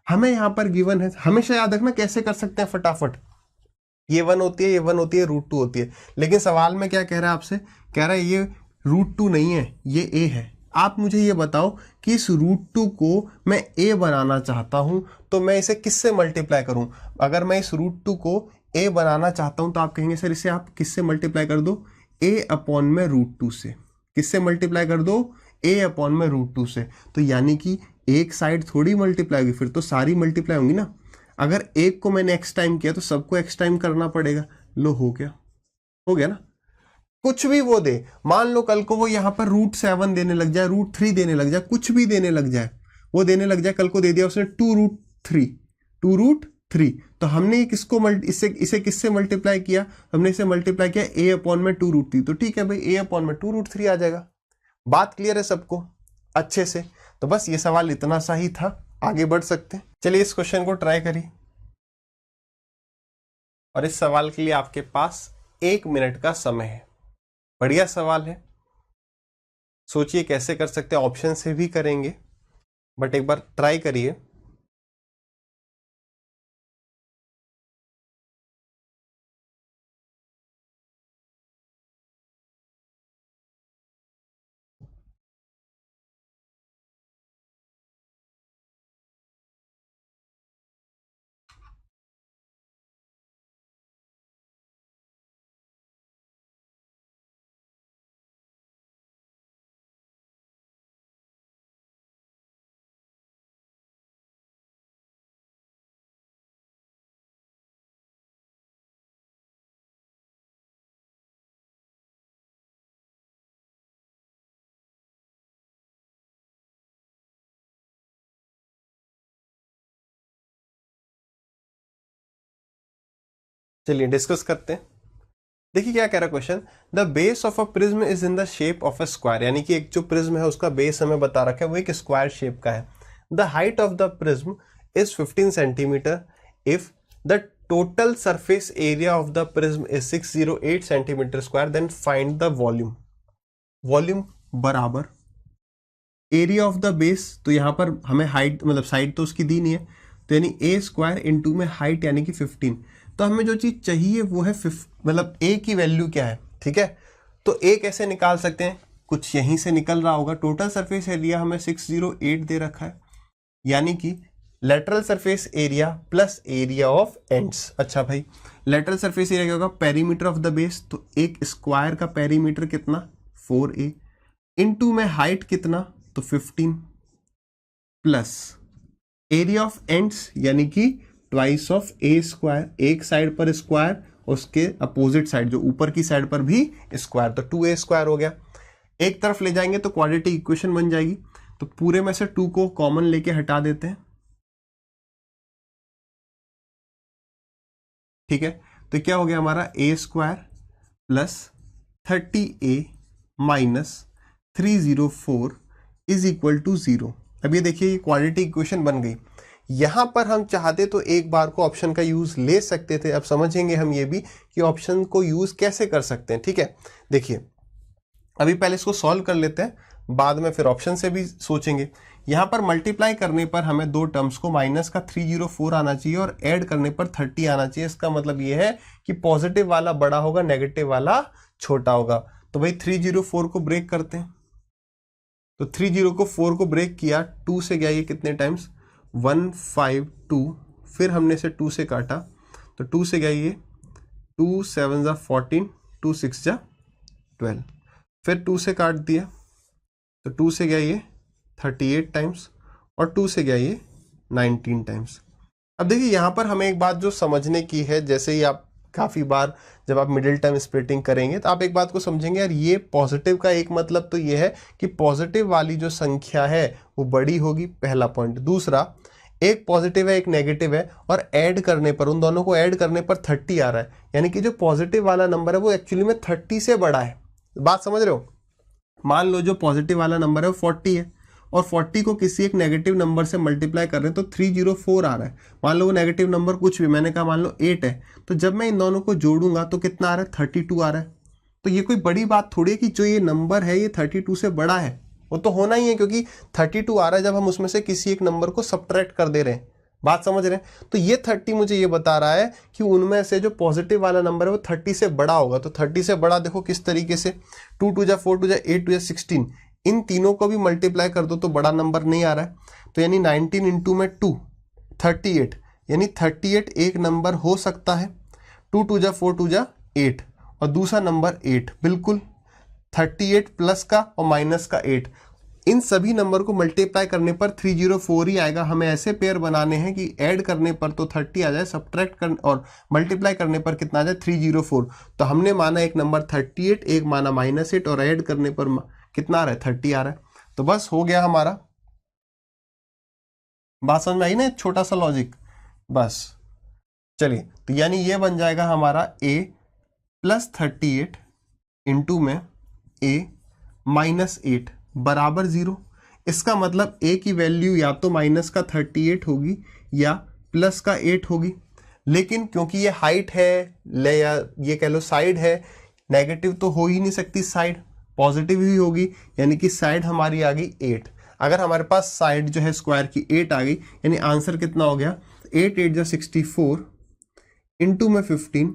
हमें यहाँ पर गिवन है, हमेशा याद रखना कैसे कर सकते हैं फटाफट, ये 1 होती है, ये 1 होती है, √2 होती है। लेकिन सवाल में क्या कह रहा है आपसे, कह रहा है ये √2 नहीं है, ये a है। आप मुझे ये बताओ कि इस √2 को मैं a बनाना चाहता हूं तो मैं इसे किससे मल्टीप्लाई करूं। अगर मैं इस √2 को a बनाना चाहता हूं तो आप कहेंगे सर इसे आप किससे मल्टीप्लाई कर दो, a अपॉन में √2 से। किससे मल्टीप्लाई कर दो, a अपॉन में √2 से। तो यानी कि एक साइड थोड़ी मल्टीप्लाई होगी, फिर तो सारी मल्टीप्लाई होंगी ना। अगर एक को मैंने x टाइम किया तो सबको x टाइम करना पड़ेगा। लो हो गया, हो गया ना। कुछ भी वो दे, मान लो कल को वो यहाँ पर √7 देने लग जाए, √3 देने लग जाए, कुछ भी देने लग जाए, वो देने लग जाए, कल को दे दिया उसने 2√3, तो हमने ये किसको इसे किससे मल्टीप्लाई किया, हमने इसे मल्टीप्लाई किया a अपॉन में 2√3। तो ठीक है भाई, a अपॉन में 2√3 आ जाएगा। बात क्लियर है सबको अच्छे से। तो बस ये सवाल इतना सा ही था, आगे बढ़ सकते हैं। चलिए इस क्वेश्चन को ट्राई करिए। और इस सवाल के लिए आपके पास 1 मिनट का समय है। बढ़िया सवाल है, सोचिए कैसे कर सकते हैं, ऑप्शन से भी करेंगे बट एक बार ट्राई करिए। चलिए डिस्कस करते हैं। देखिए क्या कह रहा है question, the base of a prism is in the shape of a square, यानी कि एक जो प्रिज्म है उसका बेस हमें बता रखा है वो एक स्क्वायर शेप का है। The height of the prism is 15 centimetre. If the total surface area of the prism is 608 centimetre square, then find the volume. Volume बराबर एरिया ऑफ द बेस, तो यहां पर हमें हाइट मतलब साइड तो उसकी दी नहीं है, तो यानी ए स्क्वायर इंटू में हाइट यानी कि 15। तो हमें जो चीज चाहिए वो है मतलब ए की वैल्यू क्या है, ठीक है। तो ए कैसे निकाल सकते हैं, कुछ यहीं से निकल रहा होगा। टोटल सरफेस एरिया हमें 608 दे रखा है, यानी कि lateral surface area plus area of ends. अच्छा भाई, लेटरल सरफेस एरिया क्या होगा, पेरीमीटर ऑफ द बेस, तो एक स्क्वायर का पेरीमीटर कितना 4a, इनटू में हाइट कितना तो 15, प्लस एरिया ऑफ एंड्स यानी कि ट्वाइस ऑफ ए स्क्वायर, एक साइड पर स्क्वायर उसके अपोजिट साइड जो ऊपर की साइड पर भी स्क्वायर, तो 2a स्क्वायर हो गया। एक तरफ ले जाएंगे तो क्वाड्रेटिक इक्वेशन बन जाएगी, तो पूरे में से 2 को कॉमन लेके हटा देते हैं, ठीक है। तो क्या हो गया हमारा a square plus 30a minus 304 is equal to 0। अब ये देखिए ये क्वाड्रेटिक इक्वेशन बन गई। यहां पर हम चाहते तो एक बार को ऑप्शन का यूज ले सकते थे। अब समझेंगे हम ये भी कि ऑप्शन को यूज कैसे कर सकते हैं, ठीक है। देखिए अभी पहले इसको सॉल्व कर लेते हैं, बाद में फिर ऑप्शन से भी सोचेंगे। यहां पर मल्टीप्लाई करने पर हमें दो टर्म्स को माइनस का 304 आना चाहिए और ऐड करने पर 30 आना चाहिए। इसका मतलब ये है कि पॉजिटिव वाला बड़ा होगा, नेगेटिव वाला छोटा होगा। तो भाई 304 को ब्रेक करते हैं, तो 30 को 4 को ब्रेक किया, 2 से गया ये कितने टाइम्स 152, फिर हमने इसे 2 से काटा तो 2 से गया ये 2 7 जा 14, 2 6 जा 12, फिर 2 से काट दिया तो 2 से गया ये 38 टाइम्स और 2 से गया ये 19 टाइम्स। अब देखिए यहाँ पर हमें एक बात जो समझने की है, जैसे ही आप काफ़ी बार जब आप मिडिल टर्म स्प्लिटिंग करेंगे तो आप एक बात को समझेंगे यार, ये पॉजिटिव का एक मतलब तो ये है कि पॉजिटिव वाली जो संख्या है वो बड़ी होगी, पहला पॉइंट। दूसरा, एक पॉजिटिव है एक नेगेटिव है और ऐड करने पर, उन दोनों को ऐड करने पर 30 आ रहा है, यानी कि जो पॉजिटिव वाला नंबर है वो एक्चुअली में 30 से बड़ा है। बात समझ रहे हो। मान लो जो पॉजिटिव वाला नंबर है वो 40 है और 40 को किसी एक नेगेटिव नंबर से मल्टीप्लाई कर रहे हैं तो 304 आ रहा है। मान लो वो नेगेटिव नंबर कुछ भी, मैंने कहा मान लो 8 है, तो जब मैं इन दोनों को जोड़ूंगा तो कितना आ रहा है 32 आ रहा है। तो ये कोई बड़ी बात थोड़ी है कि जो ये नंबर है ये 32 से बड़ा है, वो तो होना ही है क्योंकि 32 आ रहा है जब हम उसमें से किसी एक नंबर को सब्ट्रैक्ट कर दे रहे हैं। बात समझ रहे हैं। तो ये 30 मुझे ये बता रहा है कि उनमें से जो पॉजिटिव वाला नंबर है वो 30 से बड़ा होगा। तो 30 से बड़ा देखो किस तरीके से, 2 2 जा 4 2 जा 8 2 जा 16, इन तीनों को भी मल्टीप्लाई कर दो तो बड़ा नंबर नहीं आ रहा है। तो यानी 19 इंटू में 2 38, यानी 38 एक नंबर हो सकता है। 2 2 जा 4 2 जा 8 और दूसरा नंबर 8, बिल्कुल 38 प्लस का और माइनस का 8, इन सभी नंबर को मल्टीप्लाई करने पर 304 ही आएगा। हमें ऐसे पेयर बनाने हैं कि ऐड करने पर तो 30 आ जाए, सब्ट्रैक्ट कर और मल्टीप्लाई करने पर कितना आ जाए 304। तो हमने माना एक नंबर 38, एक माना -8 और ऐड करने पर कितना आ रहा है 30 आ रहा है। तो बस हो गया हमारा। बात समझ में आई ना, छोटा सा लॉजिक बस। चलिए तो यानी ये बन जाएगा हमारा a प्लस 38 इंटू में a माइनस 8 बराबर 0। इसका मतलब a की वैल्यू या तो माइनस का 38 होगी या प्लस का 8 होगी। लेकिन क्योंकि ये हाइट है ले या ये कह लो साइड है, नेगेटिव तो हो ही नहीं सकती, साइड पॉजिटिव ही होगी, यानी कि साइड हमारी आ गई 8। अगर हमारे पास साइड जो है स्क्वायर की 8 आ गई, यानी आंसर कितना हो गया 8 8 जा 64 इंटू में 15,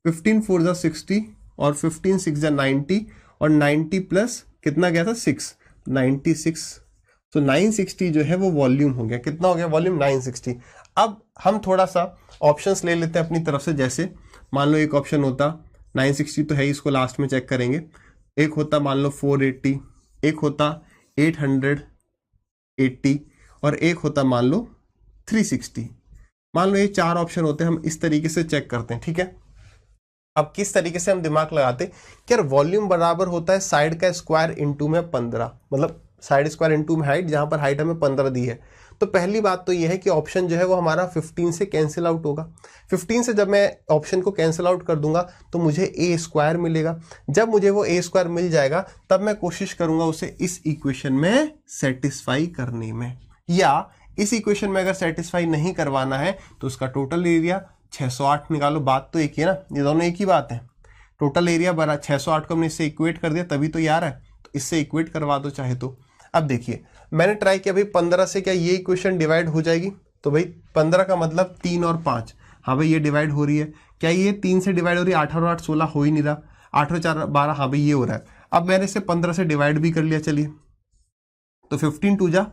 15 4 जा 60 और 15 6 जा 90 और 90 प्लस कितना गया था 6, 96। तो 960 जो है वो वॉल्यूम हो गया। कितना हो गया वॉल्यूम 960। अब हम थोड़ा सा ऑप्शंस ले लेते हैं अपनी तरफ से। जैसे मान लो एक ऑप्शन होता 960 तो है, इसको लास्ट में चेक करेंगे। एक होता मान लो 480, एक होता 880 और एक होता मान लो 360। मान लो ये 4 ऑप्शन होते हैं, हम इस तरीके से चेक करते हैं, ठीक है। अब किस तरीके से हम दिमाग लगाते कि यार वॉल्यूम बराबर होता है साइड का स्क्वायर इंटू में 15, मतलब साइड स्क्वायर इंटू में हाइट, जहां पर हाइट हमें 15 दी है। तो पहली बात तो ये है कि ऑप्शन जो है वो हमारा 15 से कैंसिल आउट होगा। 15 से जब मैं ऑप्शन को कैंसिल आउट कर दूंगा तो मुझे ए स्क्वायर मिलेगा। जब मुझे वो ए स्क्वायर मिल जाएगा तब मैं कोशिश करूंगा उसे इस इक्वेशन में सेटिस्फाई करने में, या इस इक्वेशन में अगर सेटिस्फाई नहीं करवाना है तो उसका टोटल एरिया 608 निकालो। बात तो एक ही है ना, ये दोनों एक ही बात है। टोटल एरिया बरा 608 को हमने इससे इक्वेट कर दिया, तभी तो यार है, तो इससे इक्वेट करवा दो चाहे तो। अब देखिए मैंने ट्राई किया भाई 15 से क्या ये इक्वेशन डिवाइड हो जाएगी, तो भाई 15 का मतलब 3 और 5, हाँ भाई ये डिवाइड हो रही है। क्या ये 3 से डिवाइड हो रही है? 8 और 8 16 हो ही नहीं रहा, 8 और 4 12, हाँ भाई ये हो रहा है। अब मैंने इसे 15 से डिवाइड भी कर लिया, चलिए तो 15 2 जा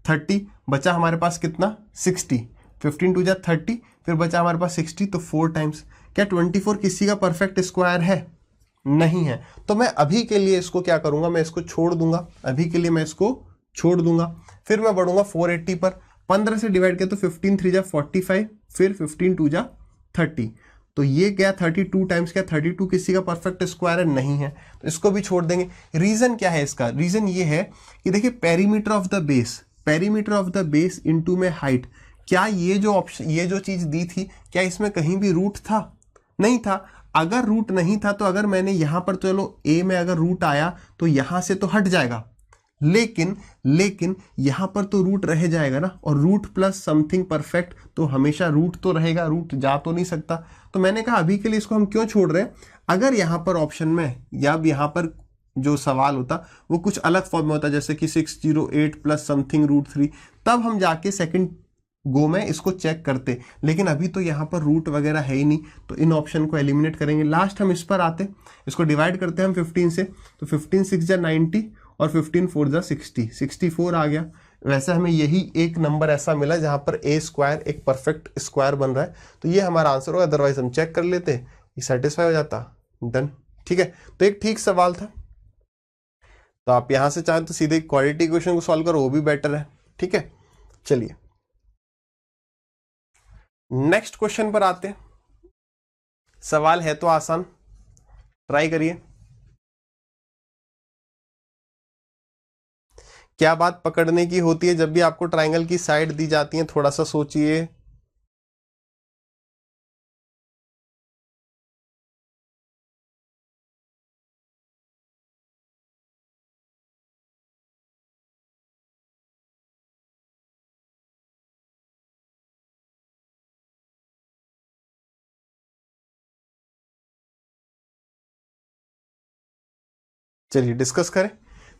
30, बचा हमारे पास कितना 60, 15 2 जा 30, फिर बचा हमारे पास 60, तो 4 टाइम्स। क्या 24 किसी का परफेक्ट स्क्वायर है? नहीं है। तो मैं अभी के लिए इसको क्या करूंगा, मैं इसको छोड़ दूंगा, अभी के लिए मैं इसको छोड़ दूंगा। फिर मैं बढ़ूंगा 480 पर, 15 से डिवाइड किया तो 15 3 जा 45, फिर 15 2 जा 30, तो ये क्या 32 टाइम्स, क्या 32 किसी का परफेक्ट स्क्वायर है? नहीं है, तो इसको भी छोड़ देंगे। रीजन क्या है इसका? रीजन ये है कि देखिए perimeter of the base, perimeter of the base into में हाइट, क्या ये जो ऑप्शन, ये जो चीज दी थी, क्या इसमें कहीं भी रूट था? नहीं था। अगर रूट नहीं था तो अगर मैंने यहां पर, चलो ए में अगर रूट आया तो यहां से तो हट जाएगा, लेकिन यहां पर तो रूट रह जाएगा ना, और रूट प्लस समथिंग परफेक्ट तो हमेशा रूट तो रहेगा, रूट जा तो नहीं सकता। तो मैंने कहा अभी के लिए इसको हम क्यों छोड़ रहे हैं। अगर यहां पर ऑप्शन में या यहां पर जो सवाल होता वो कुछ अलग फॉर्म में होता, जैसे कि 608 प्लस समथिंग रूट 3, तब हम जाके सेकंड गो में इसको चेक करते। लेकिन अभी तो यहाँ पर रूट वगैरह है ही नहीं, तो इन ऑप्शन को एलिमिनेट करेंगे। लास्ट हम इस पर आते, इसको डिवाइड करते हैं हम 15 से, तो 15 6 जा 90 और 15 4 जा 60, 64 आ गया। वैसे हमें यही एक नंबर ऐसा मिला जहां पर ए स्क्वायर एक परफेक्ट स्क्वायर बन रहा है, तो ये हमारा आंसर होगा। अदरवाइज हम चेक कर लेते, ये सेटिस्फाई हो जाता, डन, ठीक है। तो एक ठीक सवाल था, तो आप यहां से चाहें तो सीधे क्वाड्रेटिक इक्वेशन को सॉल्व करो, वो भी बेटर है, ठीक है। चलिए नेक्स्ट क्वेश्चन पर आते हैं। सवाल है तो आसान, ट्राई करिए। क्या बात पकड़ने की होती है जब भी आपको ट्रायंगल की साइड दी जाती है? थोड़ा सा सोचिए। चलिए डिस्कस करें।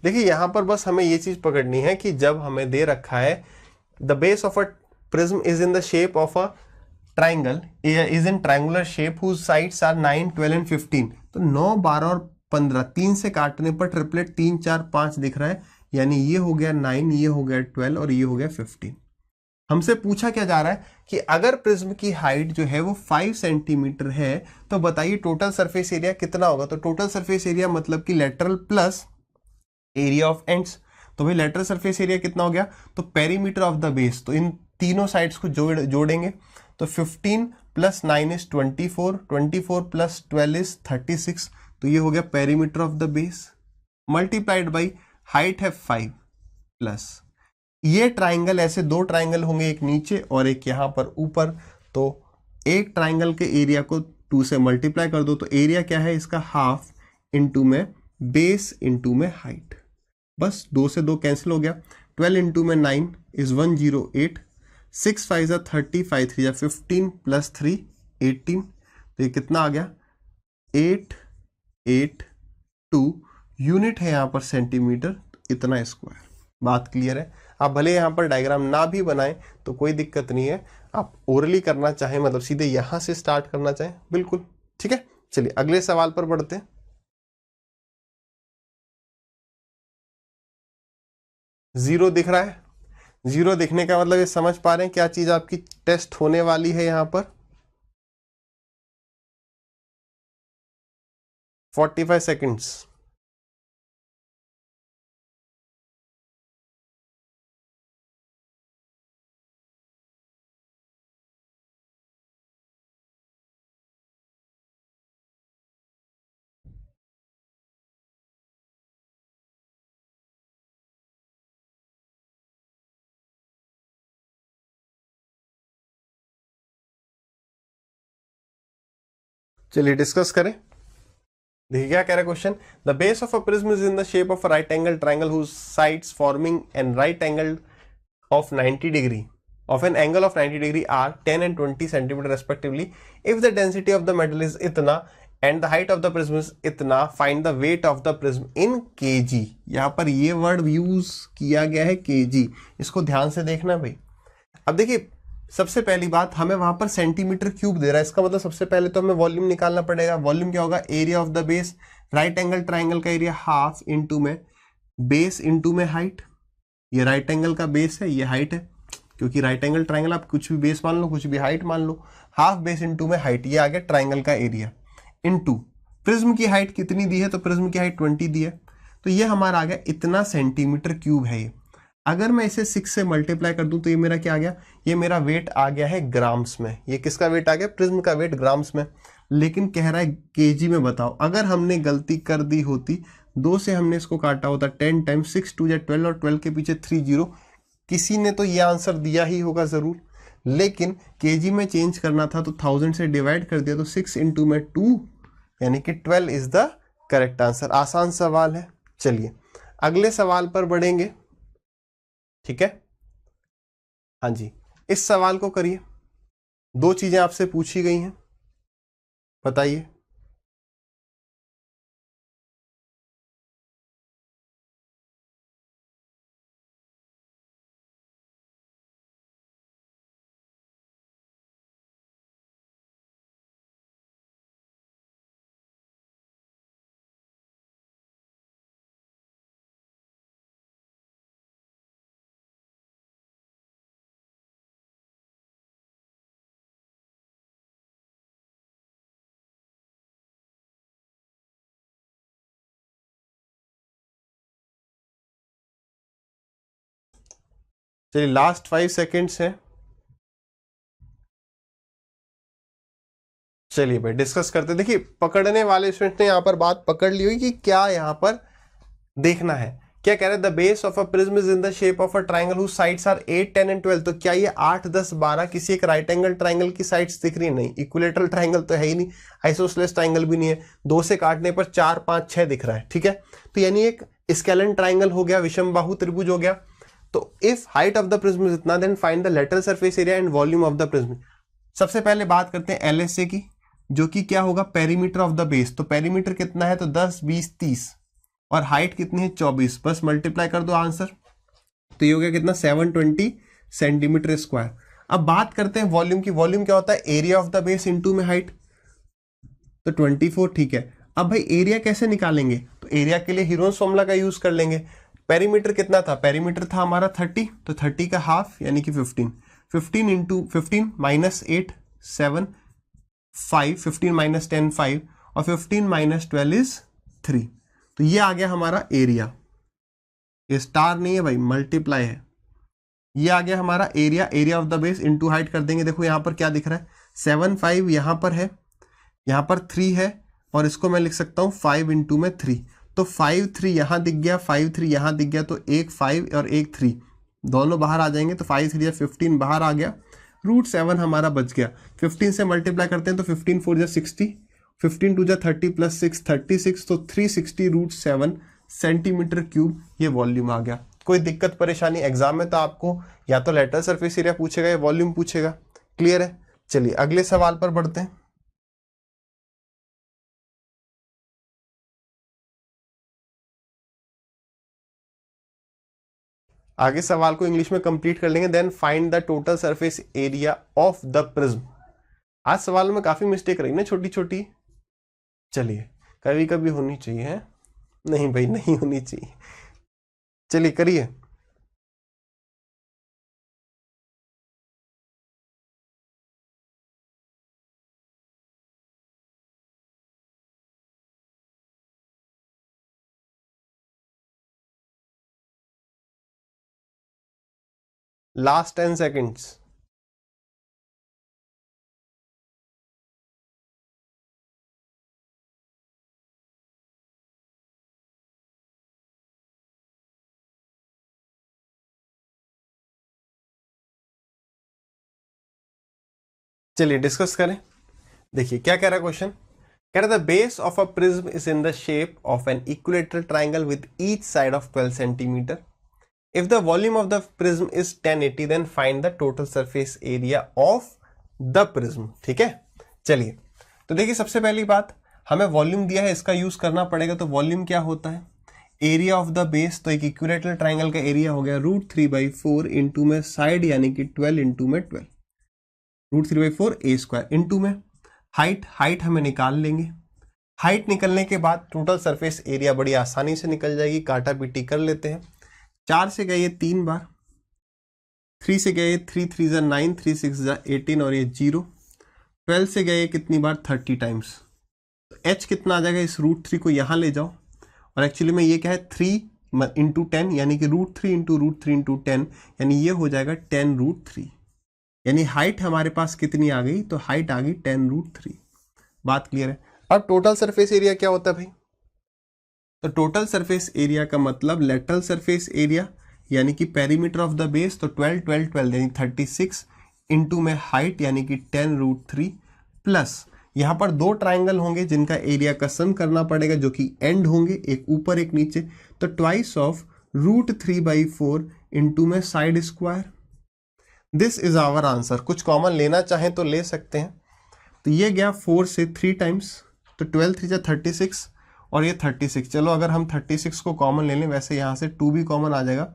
देखिए यहां पर बस हमें ये चीज पकड़नी है कि जब हमें दे रखा है the base of a prism is in the shape of a triangle, is in triangular shape whose sides are 9 12 and 15, तो 9 12 और 15, 3 से काटने पर ट्रिपलेट 3 4 5 दिख रहा है, यानी ये हो गया 9, ये हो गया 12 और ये हो गया 15। हमसे पूछा क्या जा रहा है कि अगर प्रिज्म की हाइट जो है वो 5 सेंटीमीटर है तो बताइए टोटल सरफेस एरिया कितना होगा। तो टोटल सरफेस एरिया मतलब कि lateral plus area of ends, तो भाई लेटरल सरफेस एरिया कितना हो गया, तो पेरीमीटर ऑफ द बेस, तो इन तीनों साइड्स को जोड़ेंगे, तो 15 प्लस 9 इज 24, 24 प्लस 12 इज 36, तो ये हो गया perimeter of the base, multiplied by height है 5 प्लस ये ट्राइंगल, ऐसे दो ट्राइंगल होंगे, एक नीचे और एक यहां पर ऊपर, तो एक ट्राइंगल के एरिया को 2 से मल्टीप्लाई कर दो, तो एरिया क्या है इसका हाफ इंटू में बेस इंटू में हाइट, बस 2 से 2 कैंसिल हो गया, 12 इंटू में 9 इज 108, 6 5 जा 30, 5 3 जा 15 प्लस 3 18, तो ये कितना आ गया 882 यूनिट है यहाँ पर सेंटीमीटर, इतना स्क्वायर। बात क्लियर है। आप भले यहाँ पर डायग्राम ना भी बनाएं तो कोई दिक्कत नहीं है, आप ओरली करना चाहें मतलब सीधे यहाँ से स्टार्ट करना चाहें बिल्कुल ठीक है। चलिए अगले सवाल पर बढ़ते हैं। जीरो दिख रहा है, जीरो दिखने का मतलब ये समझ पा रहे हैं क्या चीज आपकी टेस्ट होने वाली है यहाँ पर। 45 सेकेंड्स। चलिए डिस्कस करें। देखिए क्या कह रहा है question, the base of a prism is in the shape of a right angle triangle whose sides forming an right angle of 90 degree of an angle of 90 degree are 10 and 20 centimeter respectively. If the density of the metal is इतना and the height of the prism is इतना, find the weight of the prism in kg. यहाँ पर ये word use किया गया है kg, इसको ध्यान से देखना भाई। अब देखिए सबसे पहली बात, हमें वहां पर सेंटीमीटर क्यूब दे रहा है, इसका मतलब सबसे पहले तो हमें वॉल्यूम निकालना पड़ेगा। वॉल्यूम क्या होगा, area of the base, right angle triangle का एरिया हाफ इंटू में बेस इंटू में हाइट। ये राइट एंगल का बेस है, ये हाइट है, क्योंकि राइट एंगल ट्राइंगल आप कुछ भी बेस मान लो कुछ भी हाइट मान लो, हाफ बेस इंटू में हाइट, ये आ गया ट्राइंगल का एरिया इंटू प्रिज्म की हाइट कितनी दी है, तो प्रिज्म की हाइट 20 दी है, तो ये हमारा आ गया इतना सेंटीमीटर क्यूब है ये। अगर मैं इसे 6 से मल्टीप्लाई कर दूं तो ये मेरा क्या आ गया, ये मेरा वेट आ गया है ग्राम्स में। ये किसका वेट आ गया, प्रिज्म का वेट ग्राम्स में, लेकिन कह रहा है केजी में बताओ। अगर हमने गलती कर दी होती, 2 से हमने इसको काटा होता 10 टाइम्स, 6 2 या 12 और 12 के पीछे 3 0, किसी ने तो ये आंसर दिया ही होगा जरूर, लेकिन केजी में चेंज करना था तो 1000 से डिवाइड कर दिया, तो 6 इंटू में 2 यानी कि 12 इज द करेक्ट आंसर। आसान सवाल है। चलिए अगले सवाल पर बढ़ेंगे, ठीक है। हाँ जी, इस सवाल को करिए। 2 चीजें आपसे पूछी गई हैं, बताइए। चलिए लास्ट 5 सेकेंड्स है। चलिए भाई डिस्कस करते। देखिए पकड़ने वाले स्टूडेंट ने यहाँ पर बात पकड़ ली हुई कि क्या यहाँ पर देखना है। क्या कह रहे हैं, the base of a prism is in the shape of a triangle whose sides are 8 10 and 12। तो क्या ये 8 10 12 किसी एक राइट एंगल ट्राइंगल की साइड्स दिख रही है? नहीं। इक्विलेटरल ट्राइंगल तो है ही नहीं, आइसोसेलेस ट्राइंगल भी नहीं है। 2 से काटने पर 4 5 6 दिख रहा है, ठीक है। तो यानी एक स्केलन ट्राइंगल हो गया, विषम बाहु त्रिभुज हो गया। तो if height of the prism is इतना, then find the lateral surface area and volume of the prism. सबसे पहले बात करते हैं एलएसए की, जो कि क्या होगा, पेरीमीटर ऑफ द बेस। तो पेरीमीटर कितना है, तो 10 20 30, और हाइट कितनी है 24। बस मल्टीप्लाई कर दो आंसर, तो ये हो गया कितना 720 सेंटीमीटर स्क्वायर। अब बात करते हैं वॉल्यूम की। वॉल्यूम क्या होता है, area of the base into में हाइट, तो 24, ठीक है। अब भाई एरिया कैसे निकालेंगे, तो एरिया के लिए हीरोन्स फॉर्मूला का यूज कर लेंगे। पेरीमीटर कितना था, पेरीमीटर था हमारा 30, तो 30 का हाफ यानी कि 15, 15 इंटू 15 माइनस 8 7 5, 15 माइनस 10 5, और 15 माइनस 12 इज 3। तो ये आ गया हमारा एरिया। ये स्टार नहीं है भाई, मल्टीप्लाई है। ये आ गया हमारा area, area of the base into height कर देंगे। देखो यहाँ पर क्या दिख रहा है, 7 5 यहाँ पर है, यहाँ पर 3 है, और इसको मैं लिख सकता हूँ 5 इंटू में 3। तो 5 3 यहाँ दिख गया, 5 3 यहाँ दिख गया, तो एक 5 और एक 3 दोनों बाहर आ जाएंगे, तो 5 3 15 बाहर आ गया, √7 हमारा बच गया। 15 से मल्टीप्लाई करते हैं तो 15 4 60, 15 2 30 प्लस 6 36, तो 360 √7 सेंटीमीटर क्यूब ये वॉल्यूम आ गया। कोई दिक्कत परेशानी? एग्जाम में तो आपको या तो लेटरल सरफेस एरिया पूछेगा या वॉल्यूम पूछेगा। क्लियर है? चलिए अगले सवाल पर बढ़ते हैं। आगे सवाल को इंग्लिश में कंप्लीट कर लेंगे। Then find the total surface area of the prism. आज सवाल में काफी मिस्टेक रही ना, छोटी छोटी। चलिए कभी कभी होनी चाहिए है, नहीं भाई नहीं होनी चाहिए। चलिए करिए। Last 10 seconds. चलिए डिस्कस करें। देखिए क्या कह रहा है क्वेश्चन। कह रहा है the base of a prism is in the shape of an equilateral triangle with each side of 12 centimetre. If the volume of the prism is 1080 then find the total surface area of the prism. ठीक है, चलिए तो देखिए सबसे पहली बात, हमें volume दिया है, इसका यूज करना पड़ेगा। तो वॉल्यूम क्या होता है? Area of the base. तो एक इक्विलेटरल ट्राइंगल का एरिया हो गया √3/4 इंटू में साइड यानी कि 12 इंटू में 12, √3/4 a स्क्वायर इंटू में हाइट हमें निकाल लेंगे। हाइट निकलने के बाद टोटल सरफेस एरिया बड़ी आसानी से निकल जाएगी। काटा पीटी कर लेते हैं। 4 से गए ये 3 बार, 3 से गए 3 3 जा 9, 3 6 जा 18 और ये 0। 12 से गए कितनी बार? 30 टाइम्स। तो h कितना आ जाएगा? इस √3 को यहाँ ले जाओ, और एक्चुअली में ये क्या है 3 इंटू 10 यानी कि √3 इंटू √3 इंटू 10 यानी ये हो जाएगा 10√3। यानी हाइट हमारे पास कितनी आ गई? तो हाइट आ गई 10√3। बात क्लियर है? अब टोटल सरफेस एरिया क्या होता है भाई? तो टोटल सरफेस एरिया का मतलब लेटरल सरफेस एरिया यानी कि पेरीमीटर ऑफ द बेस, तो 12 12 12 यानी 36 इंटू में हाइट यानी कि 10√3 प्लस यहाँ पर 2 ट्राइंगल होंगे जिनका एरिया का सम करना पड़ेगा जो कि एंड होंगे, एक ऊपर एक नीचे। तो ट्वाइस ऑफ √3/4 इंटू में side square. This is our answer. कुछ कॉमन लेना चाहें तो ले सकते हैं। तो ये गया 4 से 3 टाइम्स, तो 12 3 जा 36 और ये 36। चलो अगर हम 36 को कॉमन ले लें, वैसे यहाँ से 2 भी कॉमन आ जाएगा,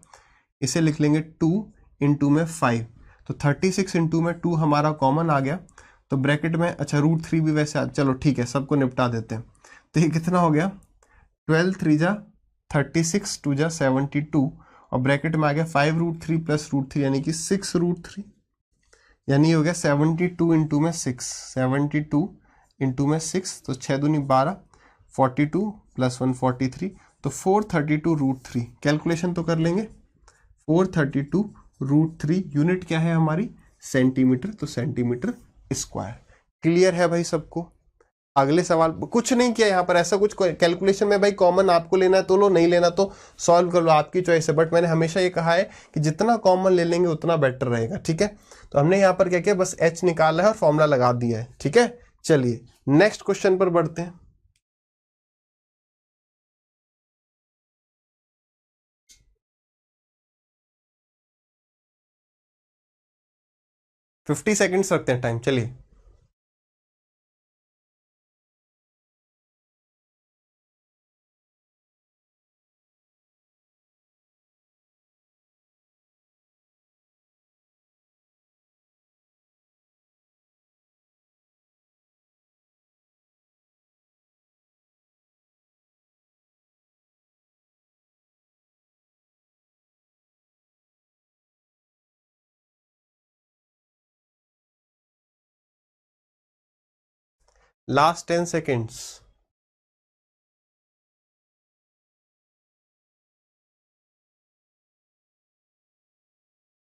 इसे लिख लेंगे 2 इंटू में 5। तो 36 इंटू में 2 हमारा कॉमन आ गया। तो ब्रैकेट में अच्छा √3 भी वैसे चलो ठीक है, सबको निपटा देते हैं। तो ये कितना हो गया? 12 3 जा 36, 2 जा 72 और ब्रैकेट में आ गया 5√3 प्लस √3 यानी कि 6√3, यानी ये हो गया 72 इंटू में 6, 72 इंटू में 6, तो 6 दूनी 12, 42 प्लस 1 43, तो 432√3। कैलकुलेशन तो कर लेंगे। 432√3 यूनिट क्या है हमारी? सेंटीमीटर, तो सेंटीमीटर स्क्वायर। क्लियर है भाई सबको? अगले सवाल। कुछ नहीं किया यहाँ पर, ऐसा कुछ कैलकुलेशन में भाई कॉमन आपको लेना है तो लो, नहीं लेना तो सॉल्व कर लो, आपकी चॉइस है। बट मैंने हमेशा ये कहा है कि जितना कॉमन ले लेंगे उतना बेटर रहेगा। ठीक है, तो हमने यहाँ पर क्या किया, बस h निकाला है और फॉर्मूला लगा दिया है। ठीक है, चलिए नेक्स्ट क्वेश्चन पर बढ़ते हैं। फिफ्टी सेकेंड्स रखते हैं टाइम। चलिए लास्ट 10 सेकेंड्स।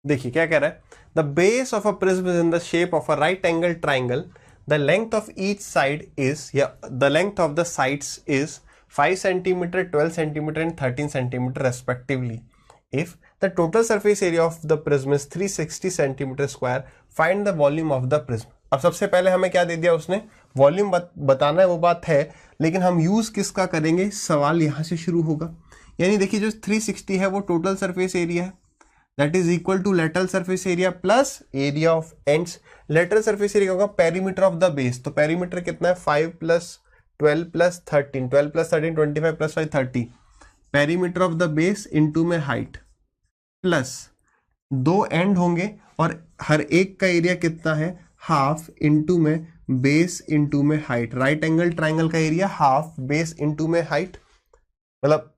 देखिए क्या कह रहा है, the base of a prism is in the shape of a right angle triangle. The length of each side is, या the length of the sides is 5 centimetre, 12 centimetre and 13 centimetre respectively. If the total surface area of the prism is 360 centimetre square, find the volume of the prism. अब सबसे पहले हमें क्या दे दिया उसने? Volume बताना है, वो बात है, लेकिन हम यूज किसका करेंगे? सवाल यहां से शुरू होगा। यानी देखिए जो 360 है वो टोटल सरफेस एरिया है, that is equal to lateral surface area plus area of ends. Lateral surface area होगा पेरीमीटर ऑफ द बेस, तो पेरीमीटर कितना है 5 + 12 + 13, 12 + 13 25 + 5 30, perimeter of the base into में हाइट प्लस 2 एंड होंगे और हर एक का एरिया कितना है हाफ इनटू में बेस इनटू में हाइट। राइट एंगल ट्राइंगल का एरिया हाफ बेस इनटू में हाइट, मतलब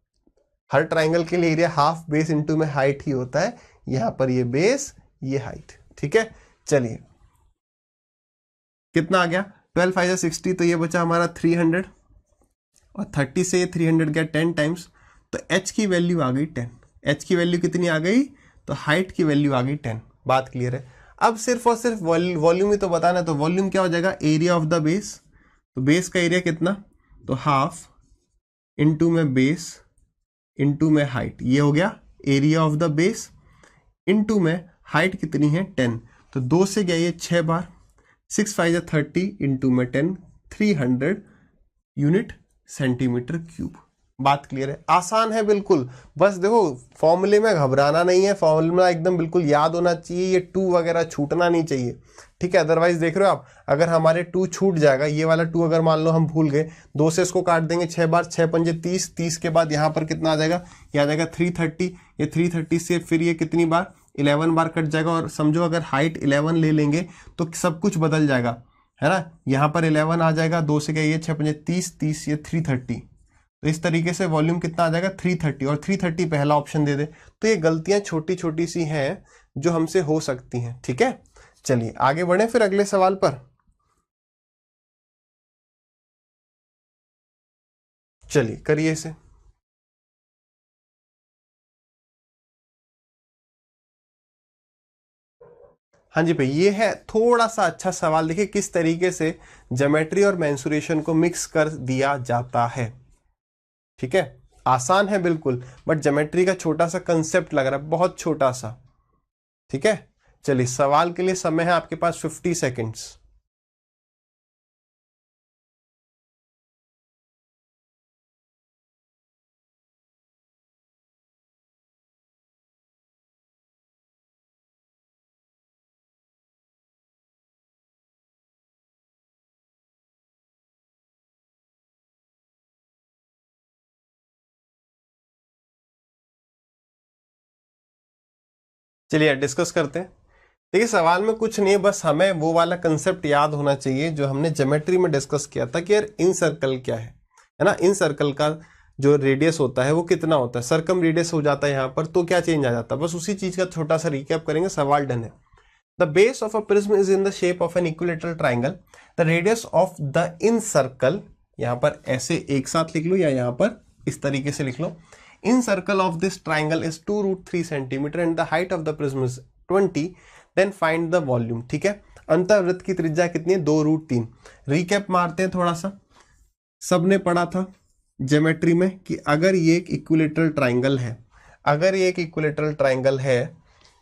हर ट्राइंगल के लिए एरिया हाफ बेस इनटू में हाइट ही होता है, यहां पर ये बेस ये हाइट। ठीक है, चलिए कितना आ गया 12 × 5 = 60, तो ये बचा हमारा 300 और 30 से ये 300 गया 10 टाइम्स, तो h की वैल्यू आ गई 10। h की वैल्यू कितनी आ गई, तो हाइट की वैल्यू आ गई 10। बात क्लियर है। अब सिर्फ और सिर्फ वॉल्यूम ही तो बताना है, तो वॉल्यूम क्या हो जाएगा एरिया ऑफ द बेस, तो बेस का एरिया कितना, तो हाफ इनटू में बेस इनटू में हाइट, ये हो गया area of the base into में हाइट कितनी है 10, तो 2 से गया ये 6 बार, 6 × 5 = 30 इनटू में 10 300 यूनिट सेंटीमीटर क्यूब। बात क्लियर है, आसान है बिल्कुल। बस देखो फॉर्मूले में घबराना नहीं है, फॉर्मूला एकदम बिल्कुल याद होना चाहिए, ये 2 वगैरह छूटना नहीं चाहिए। ठीक है, अदरवाइज देख रहे हो आप, अगर हमारे 2 छूट जाएगा, ये वाला 2 अगर मान लो हम भूल गए, 2 से इसको काट देंगे 6 बार, 6 × 5 = 30, 30 के बाद यहाँ पर कितना आ जाएगा, ये आ जाएगा 330, ये 330 से फिर ये कितनी बार 11 बार कट जाएगा, और समझो अगर हाइट 11 ले लेंगे तो सब कुछ बदल जाएगा, है ना। यहाँ पर 11 आ जाएगा, 2 से गया ये 6 × 5 = 30, 30 ये 330, तो इस तरीके से वॉल्यूम कितना आ जाएगा 330, और 330 पहला ऑप्शन दे दे। तो ये गलतियां छोटी छोटी सी हैं जो हमसे हो सकती हैं। ठीक है, चलिए आगे बढ़े फिर अगले सवाल पर। चलिए करिए इसे। हाँ जी भाई, ये है थोड़ा सा अच्छा सवाल। देखिए किस तरीके से ज्योमेट्री और मेंसुरेशन को मिक्स कर दिया जाता है। ठीक है, आसान है बिल्कुल, बट ज्योमेट्री का छोटा सा कंसेप्ट लग रहा है, बहुत छोटा सा। ठीक है, चलिए सवाल के लिए समय है आपके पास 50 सेकेंड्स। चलिए डिस्कस करते हैं। देखिए सवाल में कुछ नहीं है, बस हमें वो वाला कंसेप्ट याद होना चाहिए जो हमने ज्योमेट्री में डिस्कस किया था कि यार इन सर्कल क्या है ना। इन सर्कल का जो रेडियस होता है वो कितना होता है, सर्कम रेडियस हो जाता है यहाँ पर, तो क्या चेंज आ जाता है, बस उसी चीज का छोटा सा रिकैप करेंगे। सवाल डन है। The base of a prism is in the shape of an equilateral triangle, the radius of the in circle, यहाँ पर ऐसे एक साथ लिख लो या यहाँ पर इस तरीके से लिख लो, in circle of this triangle is 2√3 centimetre and the height of the prism is 20, then find the volume. ठीक है, अंतःवृत्त की त्रिज्या कितनी है 2√3। रिकैप मारते हैं थोड़ा सा। सबने पढ़ा था ज्योमेट्री में कि अगर ये एक इक्विलेटरल ट्राइंगल है, अगर ये एक इक्विलेटरल ट्राइंगल है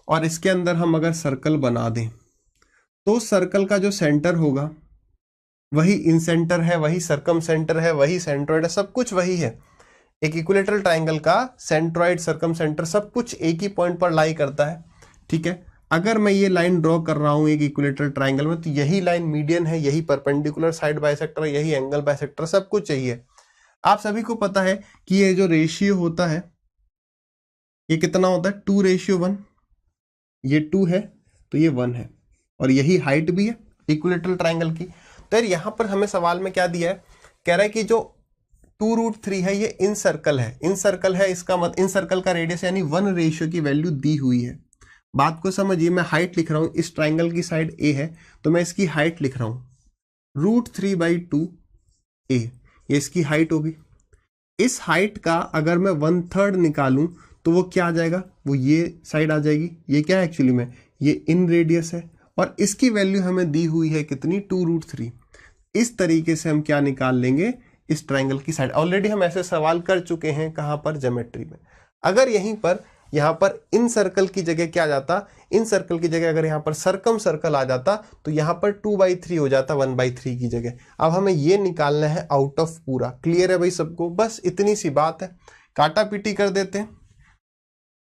और इसके अंदर हम अगर सर्कल बना दें, तो सर्कल का जो सेंटर होगा वही इन सेंटर है, वही सर्कम सेंटर है, वही सेंट्रोइड है, सब कुछ वही है। एक इक्विलेटरल ट्राइंगल का सेंट्रोइड सर्कम सेंटर सब कुछ एक ही पॉइंट पर लाई करता है। ठीक है, अगर मैं ये लाइन ड्रॉ कर रहा हूं एक इक्विलेटरल ट्राइंगल में, तो यही लाइन मीडियन है, यही परपेंडिकुलर साइड बाइसेक्टर, यही एंगल बाइसेक्टर, सब कुछ चाहिए। आप सभी को पता है कि ये जो रेशियो होता है ये कितना होता है 2:1। ये 2 है तो ये 1 है, और यही हाइट भी है इक्विलेटरल ट्राइंगल की। तो यार यहाँ पर हमें सवाल में क्या दिया है, कह रहा है कि जो 2√3 है ये इन सर्कल है, इन सर्कल है, इसका मतलब इन सर्कल का रेडियस यानी 1 रेशियो की वैल्यू दी हुई है। बात को समझिए, मैं हाइट लिख रहा हूं, इस ट्राइंगल की साइड ए है तो मैं इसकी हाइट लिख रहा हूं √3/2 ए, ये इसकी हाइट होगी। इस हाइट का अगर मैं 1/3 निकालूं तो वो क्या आ जाएगा, वो ये साइड आ जाएगी। ये क्या है एक्चुअली में, ये इन रेडियस है, और इसकी वैल्यू हमें दी हुई है कितनी 2√3। इस तरीके से हम क्या निकाल लेंगे इस ट्राइंगल की साइड। ऑलरेडी हम ऐसे सवाल कर चुके हैं, कहां पर, ज्योमेट्री में। अगर यहीं पर यहाँ पर इन सर्कल की जगह क्या आ जाता, इन सर्कल की जगह अगर यहाँ पर सर्कम सर्कल आ जाता तो यहाँ पर 2/3 हो जाता 1/3 की जगह। अब हमें ये निकालना है आउट ऑफ पूरा। क्लियर है भाई सबको, बस इतनी सी बात है। काटा पीटी कर देते हैं।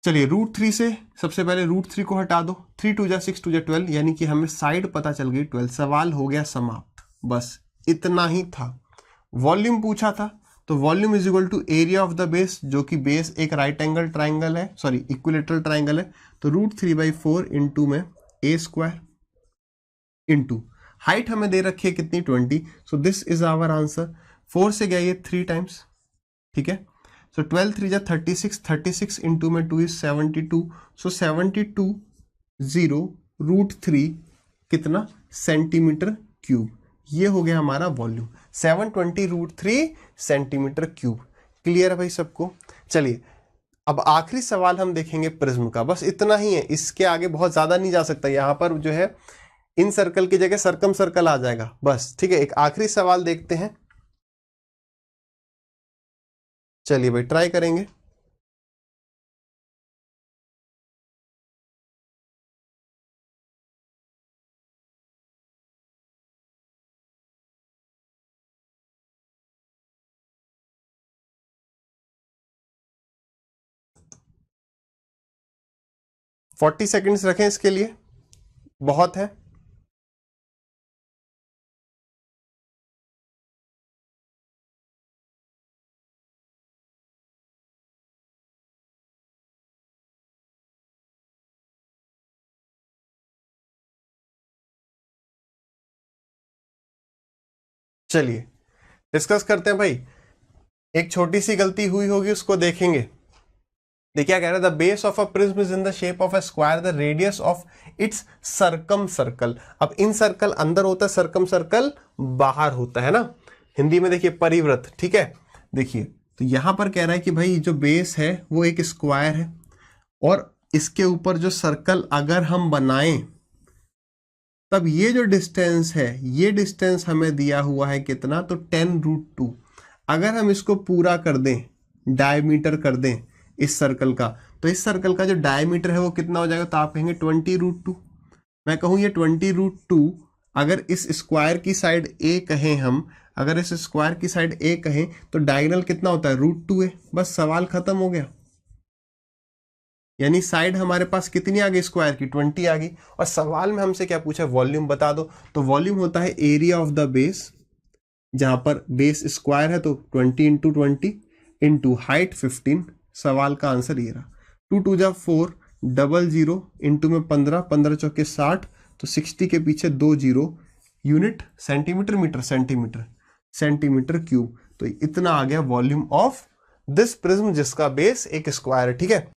चलिए √3 से सबसे पहले √3 को हटा दो, 3 2 जा 6 2 जा 12, यानी कि हमें साइड पता चल गई 12। सवाल हो गया समाप्त, बस इतना ही था। वॉल्यूम पूछा था, तो volume is equal to area of the base, जो कि बेस एक राइट एंगल ट्राइंगल है, सॉरी इक्विलेटरल ट्राइंगल है, तो √3/4 इंटू में a² इंटू हाइट हमें दे रखी है कितनी 20, so this is our answer. 4 से गया ये 3 टाइम्स, ठीक है। सो 12 3 जा 36, 36 इंटू में 2 इज 72, सो 72 0 √3 कितना सेंटीमीटर क्यूब, ये हो गया हमारा वॉल्यूम 720 √3 सेंटीमीटर क्यूब। क्लियर है भाई सबको। चलिए अब आखिरी सवाल हम देखेंगे प्रिज्म का, बस इतना ही है, इसके आगे बहुत ज्यादा नहीं जा सकता। यहां पर जो है इन सर्कल की जगह सर्कम सर्कल आ जाएगा बस, ठीक है। एक आखिरी सवाल देखते हैं, चलिए भाई ट्राई करेंगे। फोर्टी सेकेंड्स रखें इसके लिए, बहुत है। चलिए डिस्कस करते हैं भाई। एक छोटी सी गलती हुई होगी उसको देखेंगे। देखिए क्या कह रहा है, the base of a prism is in the shape of a square, the radius of its circum circle. अब इन सर्कल अंदर होता है, सर्कम सर्कल बाहर होता है ना, हिंदी में देखिए परिवृत्त, ठीक है। देखिए तो यहां पर कह रहा है कि भाई जो बेस है वो एक स्क्वायर है, और इसके ऊपर जो सर्कल अगर हम बनाएं तब ये जो डिस्टेंस है, ये डिस्टेंस हमें दिया हुआ है कितना, तो 10√2। अगर हम इसको पूरा कर दें, डायमीटर कर दें इस सर्कल का, तो इस सर्कल का जो डायमीटर है वो कितना हो जाएगा, तो आप कहेंगे 20√2। मैं कहूँ ये 20√2, अगर इस स्क्वायर की साइड ए कहें हम, अगर इस स्क्वायर की साइड ए कहें तो डायगोनल कितना होता है, √2 है। बस सवाल खत्म हो गया। यानी साइड हमारे पास कितनी आ गई स्क्वायर की, 20 आ गई। और सवाल में हमसे क्या पूछा, वॉल्यूम बता दो, तो वॉल्यूम होता है एरिया ऑफ द बेस, जहां पर बेस स्क्वायर है तो 20 इंटू 20 इंटू हाइट 15। सवाल का आंसर ये रहा। 2 2 जा 4, 00 इंटू में 15, 15 चौके 60, तो 60 के पीछे 2 0, unit centimetre metre centimetre centimetre cube. तो इतना आ गया वॉल्यूम ऑफ दिस प्रिज्म जिसका बेस एक स्क्वायर है, ठीक है।